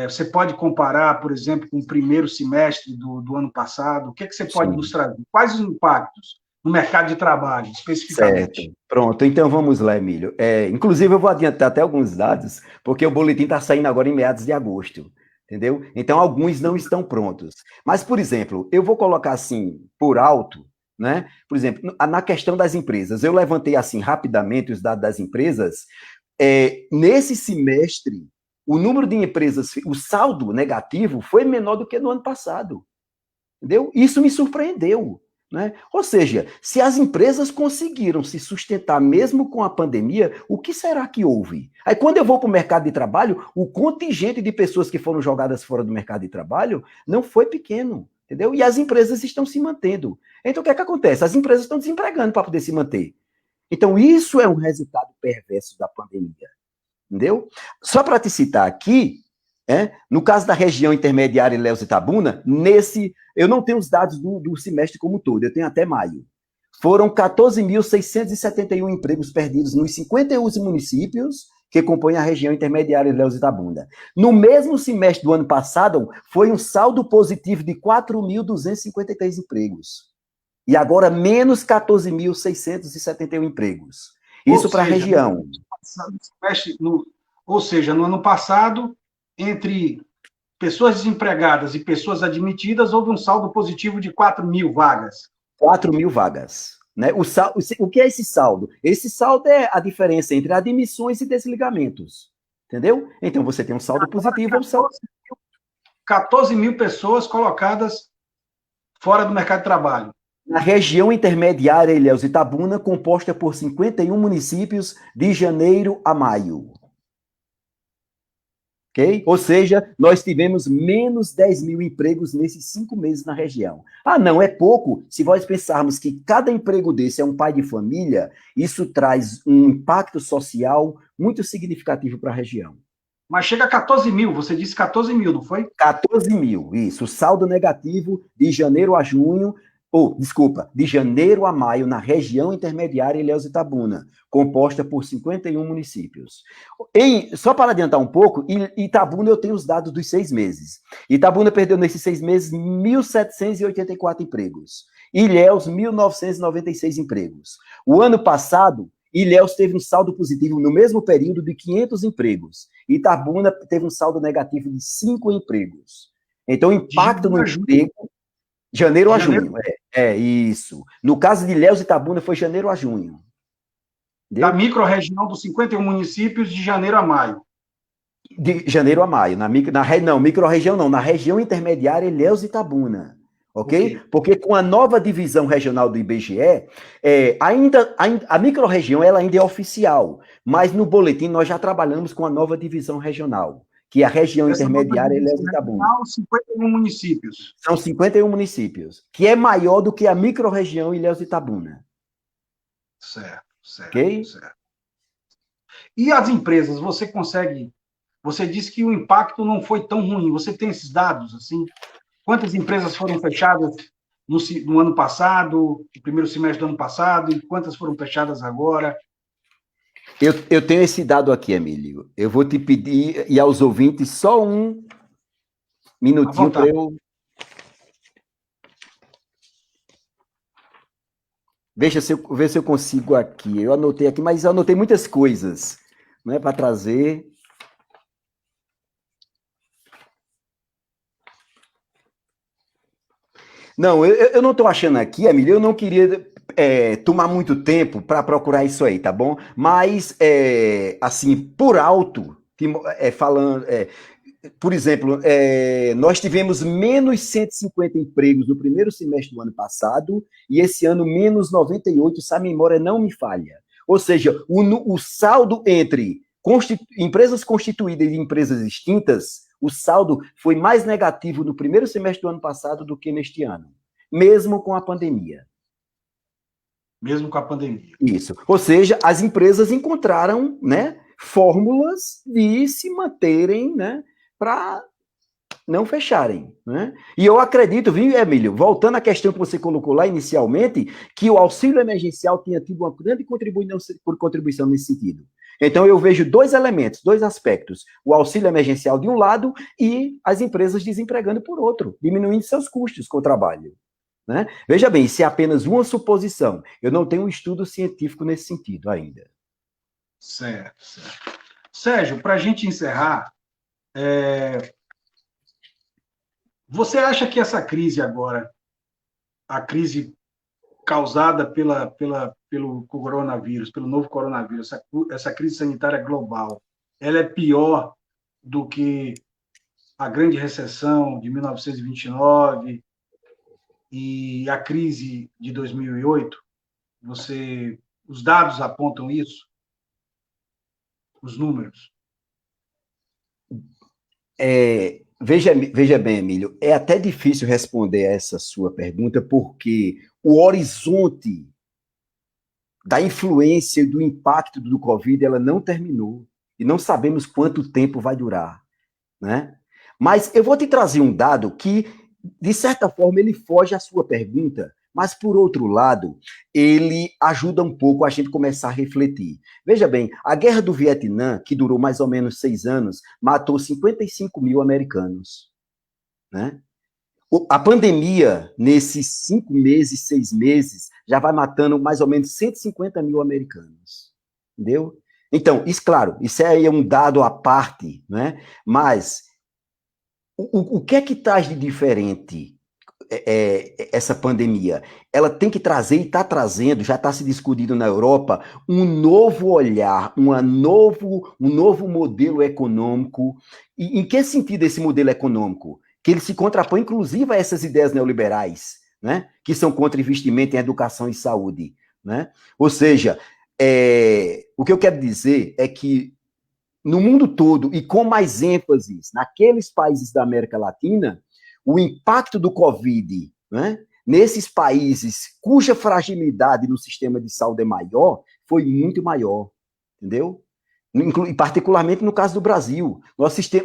Você pode comparar, por exemplo, com o primeiro semestre do ano passado? O que você pode nos trazer? Quais os impactos no mercado de trabalho, especificamente? Certo. Pronto, então vamos lá, Emílio. Inclusive, eu vou adiantar até alguns dados, porque o boletim está saindo agora em meados de agosto, entendeu? Então, alguns não estão prontos. Mas, por exemplo, eu vou colocar assim, por alto, né? Por exemplo, na questão das empresas, eu levantei assim rapidamente os dados das empresas. Nesse semestre, o número de empresas, o saldo negativo foi menor do que no ano passado, entendeu? Isso me surpreendeu, né? Ou seja, se as empresas conseguiram se sustentar mesmo com a pandemia, o que será que houve? Aí quando eu vou para o mercado de trabalho, o contingente de pessoas que foram jogadas fora do mercado de trabalho não foi pequeno, entendeu? E as empresas estão se mantendo. Então o que é que acontece? As empresas estão desempregando para poder se manter. Então isso é um resultado perverso da pandemia, entendeu? Só para te citar aqui, no caso da região intermediária Ilhéus e Itabuna, eu não tenho os dados do semestre como um todo, eu tenho até maio. Foram 14.671 empregos perdidos nos 51 municípios que compõem a região intermediária Ilhéus e Itabuna. No mesmo semestre do ano passado, foi um saldo positivo de 4.253 empregos. E agora, menos 14.671 empregos. Isso para a região. Ou seja, no ano passado, entre pessoas desempregadas e pessoas admitidas, houve um saldo positivo de 4.000 vagas. 4.000 vagas. Né? O que é esse saldo? Esse saldo é a diferença entre admissões e desligamentos. Entendeu? Então, você tem um saldo positivo ou um saldo... 14.000 pessoas colocadas fora do mercado de trabalho. Na região intermediária Ilhéus e Itabuna, composta por 51 municípios de janeiro a maio. Okay? Ou seja, nós tivemos menos 10.000 empregos nesses 5 meses na região. Ah, não, é pouco. Se nós pensarmos que cada emprego desse é um pai de família, isso traz um impacto social muito significativo para a região. Mas chega a 14.000, você disse 14.000, não foi? 14.000, isso. Saldo negativo de janeiro a junho, de janeiro a maio, na região intermediária Ilhéus e Itabuna, composta por 51 municípios. Só para adiantar um pouco, Itabuna eu tenho os dados dos 6 meses. Itabuna perdeu nesses 6 meses 1.784 empregos. Ilhéus, 1.996 empregos. O ano passado, Ilhéus teve um saldo positivo no mesmo período de 500 empregos. Itabuna teve um saldo negativo de 5 empregos. Então, o impacto no emprego... Janeiro a junho, isso. No caso de Ilhéus e Itabuna, foi janeiro a junho. Entendeu? Da micro-região dos 51 municípios, de janeiro a maio. De janeiro a maio. Micro-região não, na região intermediária Ilhéus e Itabuna. Ok? Porque com a nova divisão regional do IBGE, a micro-região ela ainda é oficial, mas no boletim nós já trabalhamos com a nova divisão regional, que é a região intermediária Ilhéus e Itabuna. São 51 municípios. São 51 municípios, que é maior do que a micro-região Ilhéus e Itabuna. Certo, okay? Certo. E as empresas, você disse que o impacto não foi tão ruim, você tem esses dados, assim? Quantas empresas foram fechadas no ano passado, no primeiro semestre do ano passado, e quantas foram fechadas agora? Eu tenho esse dado aqui, Emílio. Eu vou te pedir, e aos ouvintes, só um minutinho para eu... ver se eu consigo aqui. Eu anotei aqui, mas eu anotei muitas coisas, né, para trazer. Não, eu não estou achando aqui, Emílio, eu não queria tomar muito tempo para procurar isso aí, tá bom? Mas, assim, por alto, falando, por exemplo, nós tivemos menos 150 empregos no primeiro semestre do ano passado, e esse ano menos 98, se a memória não me falha. Ou seja, o saldo entre empresas constituídas e empresas extintas, o saldo foi mais negativo no primeiro semestre do ano passado do que neste ano, mesmo com a pandemia. Mesmo com a pandemia. Isso. Ou seja, as empresas encontraram, né, fórmulas de se manterem, né, para não fecharem, né? E eu acredito, viu, Emílio, voltando à questão que você colocou lá inicialmente, que o auxílio emergencial tinha tido uma grande contribuição nesse sentido. Então, eu vejo dois elementos, dois aspectos. O auxílio emergencial de um lado e as empresas desempregando por outro, diminuindo seus custos com o trabalho, né? Veja bem, isso é apenas uma suposição. Eu não tenho um estudo científico nesse sentido ainda. Certo, certo. Sérgio, para a gente encerrar, você acha que essa crise agora, a crise causada pelo coronavírus, pelo novo coronavírus, essa crise sanitária global, ela é pior do que a grande recessão de 1929 e a crise de 2008? Os dados apontam isso? Os números? Veja bem, Emílio, é até difícil responder a essa sua pergunta, porque o horizonte da influência e do impacto do Covid, ela não terminou, e não sabemos quanto tempo vai durar, né? Mas eu vou te trazer um dado que, de certa forma, ele foge à sua pergunta, mas, por outro lado, ele ajuda um pouco a gente começar a refletir. Veja bem, a Guerra do Vietnã, que durou mais ou menos 6 anos, matou 55 mil americanos, né? A pandemia, nesses 5 meses, 6 meses, já vai matando mais ou menos 150 mil americanos, entendeu? Então, isso, claro, isso aí é um dado à parte, né? Mas o que é que traz de diferente essa pandemia? Ela tem que trazer, e está trazendo, já está se discutindo na Europa, um novo olhar, um novo modelo econômico. E em que sentido esse modelo econômico? Que ele se contrapõe, inclusive, a essas ideias neoliberais, né? Que são contra investimento em educação e saúde, né? Ou seja, o que eu quero dizer é que no mundo todo, e com mais ênfase naqueles países da América Latina, o impacto do Covid, né, nesses países cuja fragilidade no sistema de saúde é maior, foi muito maior, entendeu? E particularmente no caso do Brasil.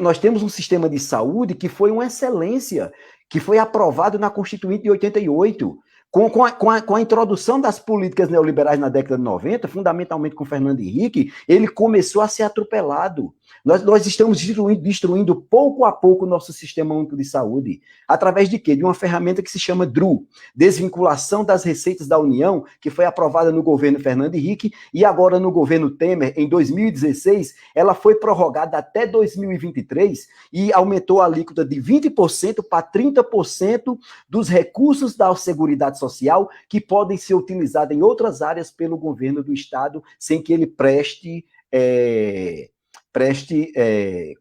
Nós temos um sistema de saúde que foi uma excelência, que foi aprovado na Constituinte de 88, com a introdução das políticas neoliberais na década de 90, fundamentalmente com Fernando Henrique, ele começou a ser atropelado. Nós estamos destruindo pouco a pouco o nosso sistema único de saúde. Através de quê? De uma ferramenta que se chama DRU, Desvinculação das Receitas da União, que foi aprovada no governo Fernando Henrique e agora no governo Temer, em 2016, ela foi prorrogada até 2023 e aumentou a alíquota de 20% para 30% dos recursos da Seguridade Social que podem ser utilizados em outras áreas pelo governo do Estado sem que ele preste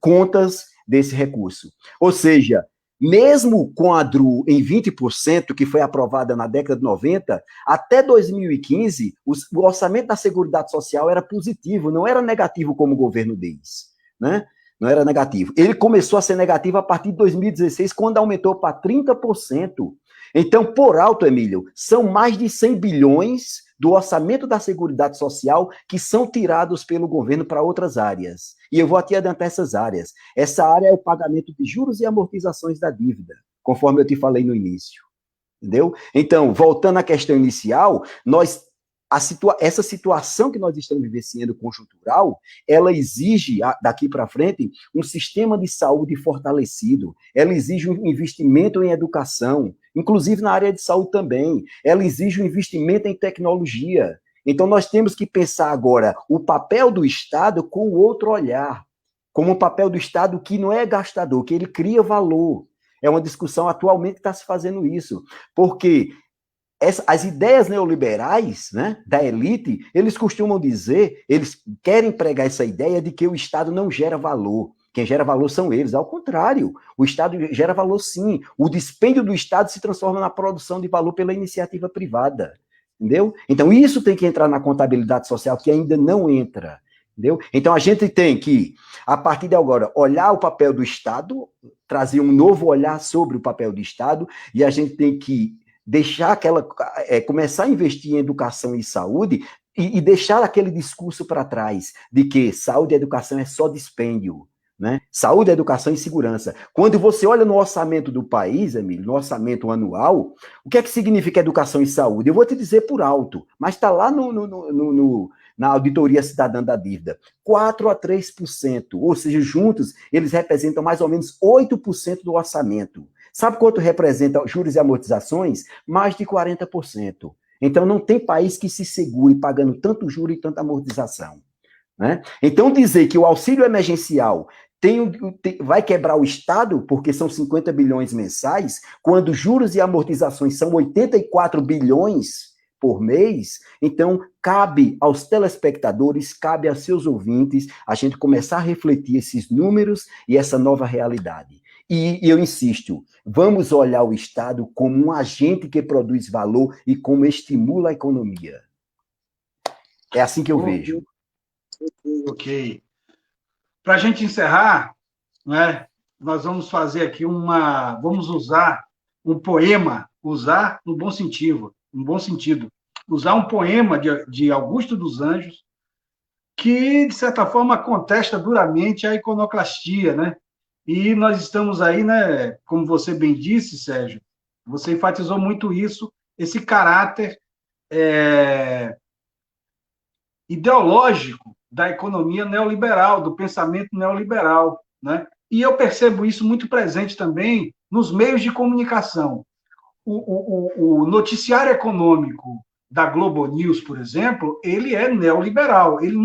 contas desse recurso. Ou seja, mesmo com a DRU em 20%, que foi aprovada na década de 90, até 2015, o orçamento da Seguridade Social era positivo, não era negativo como o governo diz, né? Não era negativo. Ele começou a ser negativo a partir de 2016, quando aumentou para 30%. Então, por alto, Emílio, são mais de 100 bilhões do orçamento da Seguridade Social que são tirados pelo governo para outras áreas. E eu vou aqui adiantar essas áreas. Essa área é o pagamento de juros e amortizações da dívida, conforme eu te falei no início. Entendeu? Então, voltando à questão inicial, essa situação que nós estamos vivenciando conjuntural, ela exige, daqui para frente, um sistema de saúde fortalecido, ela exige um investimento em educação, inclusive na área de saúde também. Ela exige um investimento em tecnologia. Então, nós temos que pensar agora o papel do Estado com outro olhar, como um papel do Estado que não é gastador, que ele cria valor. É uma discussão atualmente que está se fazendo isso, porque as ideias neoliberais, né, da elite, eles costumam dizer, eles querem pregar essa ideia de que o Estado não gera valor. Quem gera valor são eles. Ao contrário, o Estado gera valor sim. O dispêndio do Estado se transforma na produção de valor pela iniciativa privada. Entendeu? Então, isso tem que entrar na contabilidade social, que ainda não entra. Entendeu? Então, a gente tem que, a partir de agora, olhar o papel do Estado, trazer um novo olhar sobre o papel do Estado, e a gente tem que deixar começar a investir em educação e saúde e deixar aquele discurso para trás de que saúde e educação é só dispêndio, né? Saúde, educação e segurança. Quando você olha no orçamento do país, Emílio, no orçamento anual, o que é que significa educação e saúde? Eu vou te dizer por alto, mas está lá na auditoria cidadã da dívida, 4 a 3%, ou seja, juntos, eles representam mais ou menos 8% do orçamento. Sabe quanto representa juros e amortizações? Mais de 40%. Então, não tem país que se segure pagando tanto juro e tanta amortização, né? Então, dizer que o auxílio emergencial vai quebrar o Estado, porque são 50 bilhões mensais, quando juros e amortizações são 84 bilhões por mês, então cabe aos telespectadores, cabe aos seus ouvintes, a gente começar a refletir esses números e essa nova realidade. E eu insisto, vamos olhar o Estado como um agente que produz valor e como estimula a economia. É assim que eu vejo. Ok. Para a gente encerrar, né, nós vamos fazer aqui vamos usar um poema, usar no bom sentido, usar um poema de Augusto dos Anjos, que, de certa forma, contesta duramente a iconoclastia, né? E nós estamos aí, né, como você bem disse, Sérgio, você enfatizou muito isso, esse caráter ideológico da economia neoliberal, do pensamento neoliberal, né? E eu percebo isso muito presente também nos meios de comunicação. O noticiário econômico da Globo News, por exemplo, ele é neoliberal. Ele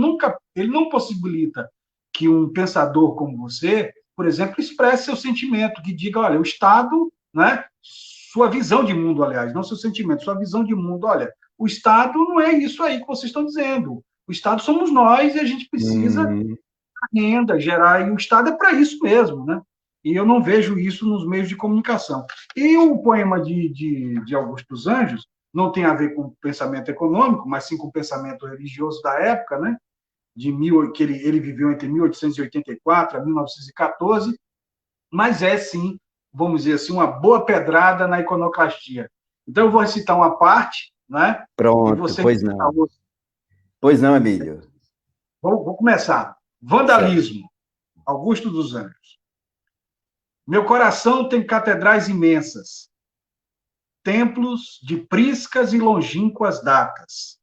não possibilita que um pensador como você, por exemplo, expresse seu sentimento, que diga, olha, o Estado, né, sua visão de mundo, aliás, não seu sentimento, sua visão de mundo, olha, o Estado não é isso aí que vocês estão dizendo. O Estado somos nós e a gente precisa renda, gerar, e o Estado é para isso mesmo, né? E eu não vejo isso nos meios de comunicação. E o poema de Augusto dos Anjos não tem a ver com o pensamento econômico, mas sim com o pensamento religioso da época, né? Que ele viveu entre 1884 a 1914, mas é, sim, vamos dizer assim, uma boa pedrada na iconoclastia. Então, eu vou recitar uma parte, né? Pronto, pois não. Pois não, Emílio. Vou começar. Vandalismo, Augusto dos Anjos. Meu coração tem catedrais imensas, templos de priscas e longínquas datas,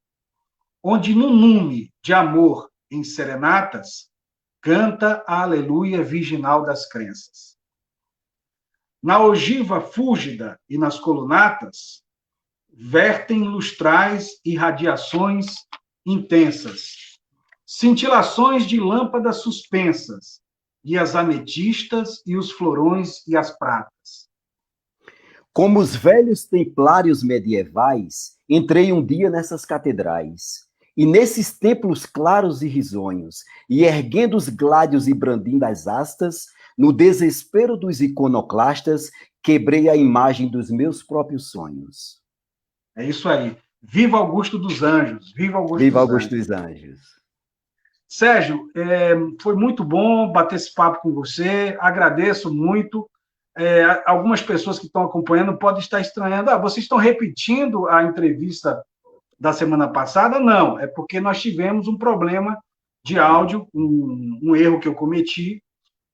onde no nume de amor em serenatas canta a aleluia virginal das crenças. Na ogiva fúlgida e nas colunatas vertem lustrais e radiações intensas, cintilações de lâmpadas suspensas, e as ametistas, e os florões, e as pratas. Como os velhos templários medievais, entrei um dia nessas catedrais, e nesses templos claros e risonhos, e erguendo os gládios e brandindo as astas, no desespero dos iconoclastas, quebrei a imagem dos meus próprios sonhos. É isso aí. Viva Augusto dos Anjos! Viva Augusto, Viva Augusto dos Anjos! Sérgio, foi muito bom bater esse papo com você, agradeço muito. Algumas pessoas que estão acompanhando podem estar estranhando. Vocês estão repetindo a entrevista da semana passada? Não, é porque nós tivemos um problema de áudio, um erro que eu cometi,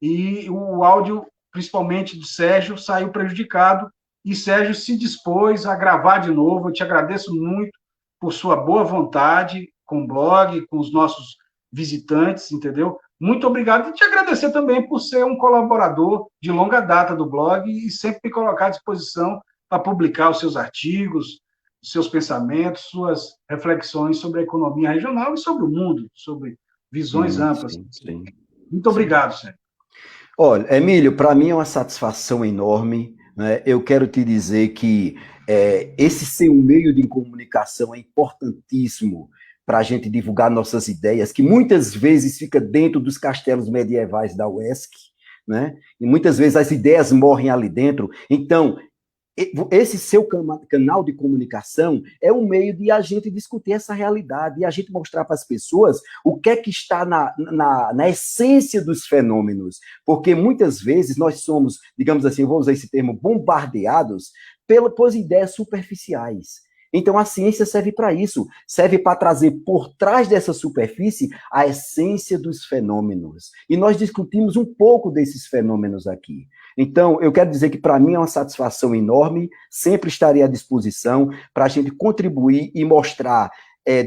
e o áudio, principalmente do Sérgio, saiu prejudicado, e Sérgio se dispôs a gravar de novo. Eu te agradeço muito por sua boa vontade com o blog, com os nossos visitantes, entendeu? Muito obrigado, e te agradecer também por ser um colaborador de longa data do blog e sempre me colocar à disposição para publicar os seus artigos, os seus pensamentos, suas reflexões sobre a economia regional e sobre o mundo, sobre visões amplas. Sim. Muito obrigado, Sérgio. Olha, Emílio, para mim é uma satisfação enorme, né? Eu quero te dizer que esse seu meio de comunicação é importantíssimo para a gente divulgar nossas ideias, que muitas vezes fica dentro dos castelos medievais da UESC, né? E muitas vezes as ideias morrem ali dentro. Então, esse seu canal de comunicação é um meio de a gente discutir essa realidade e a gente mostrar para as pessoas o que é que está na essência dos fenômenos. Porque muitas vezes nós somos, digamos assim, eu vou usar esse termo, bombardeados por ideias superficiais. Então a ciência serve para isso, serve para trazer por trás dessa superfície a essência dos fenômenos. E nós discutimos um pouco desses fenômenos aqui. Então, eu quero dizer que para mim é uma satisfação enorme, sempre estarei à disposição para a gente contribuir e mostrar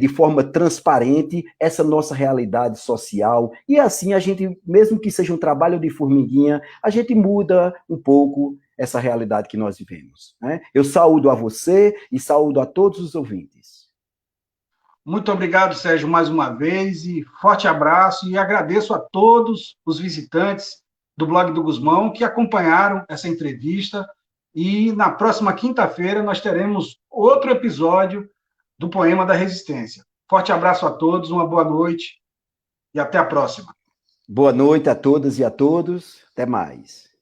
de forma transparente essa nossa realidade social, e assim a gente, mesmo que seja um trabalho de formiguinha, a gente muda um pouco essa realidade que nós vivemos, né? Eu saúdo a você e saúdo a todos os ouvintes. Muito obrigado, Sérgio, mais uma vez, e forte abraço, e agradeço a todos os visitantes do blog do Gusmão que acompanharam essa entrevista, e na próxima quinta-feira nós teremos outro episódio do Poema da Resistência. Forte abraço a todos, uma boa noite e até a próxima. Boa noite a todas e a todos, até mais.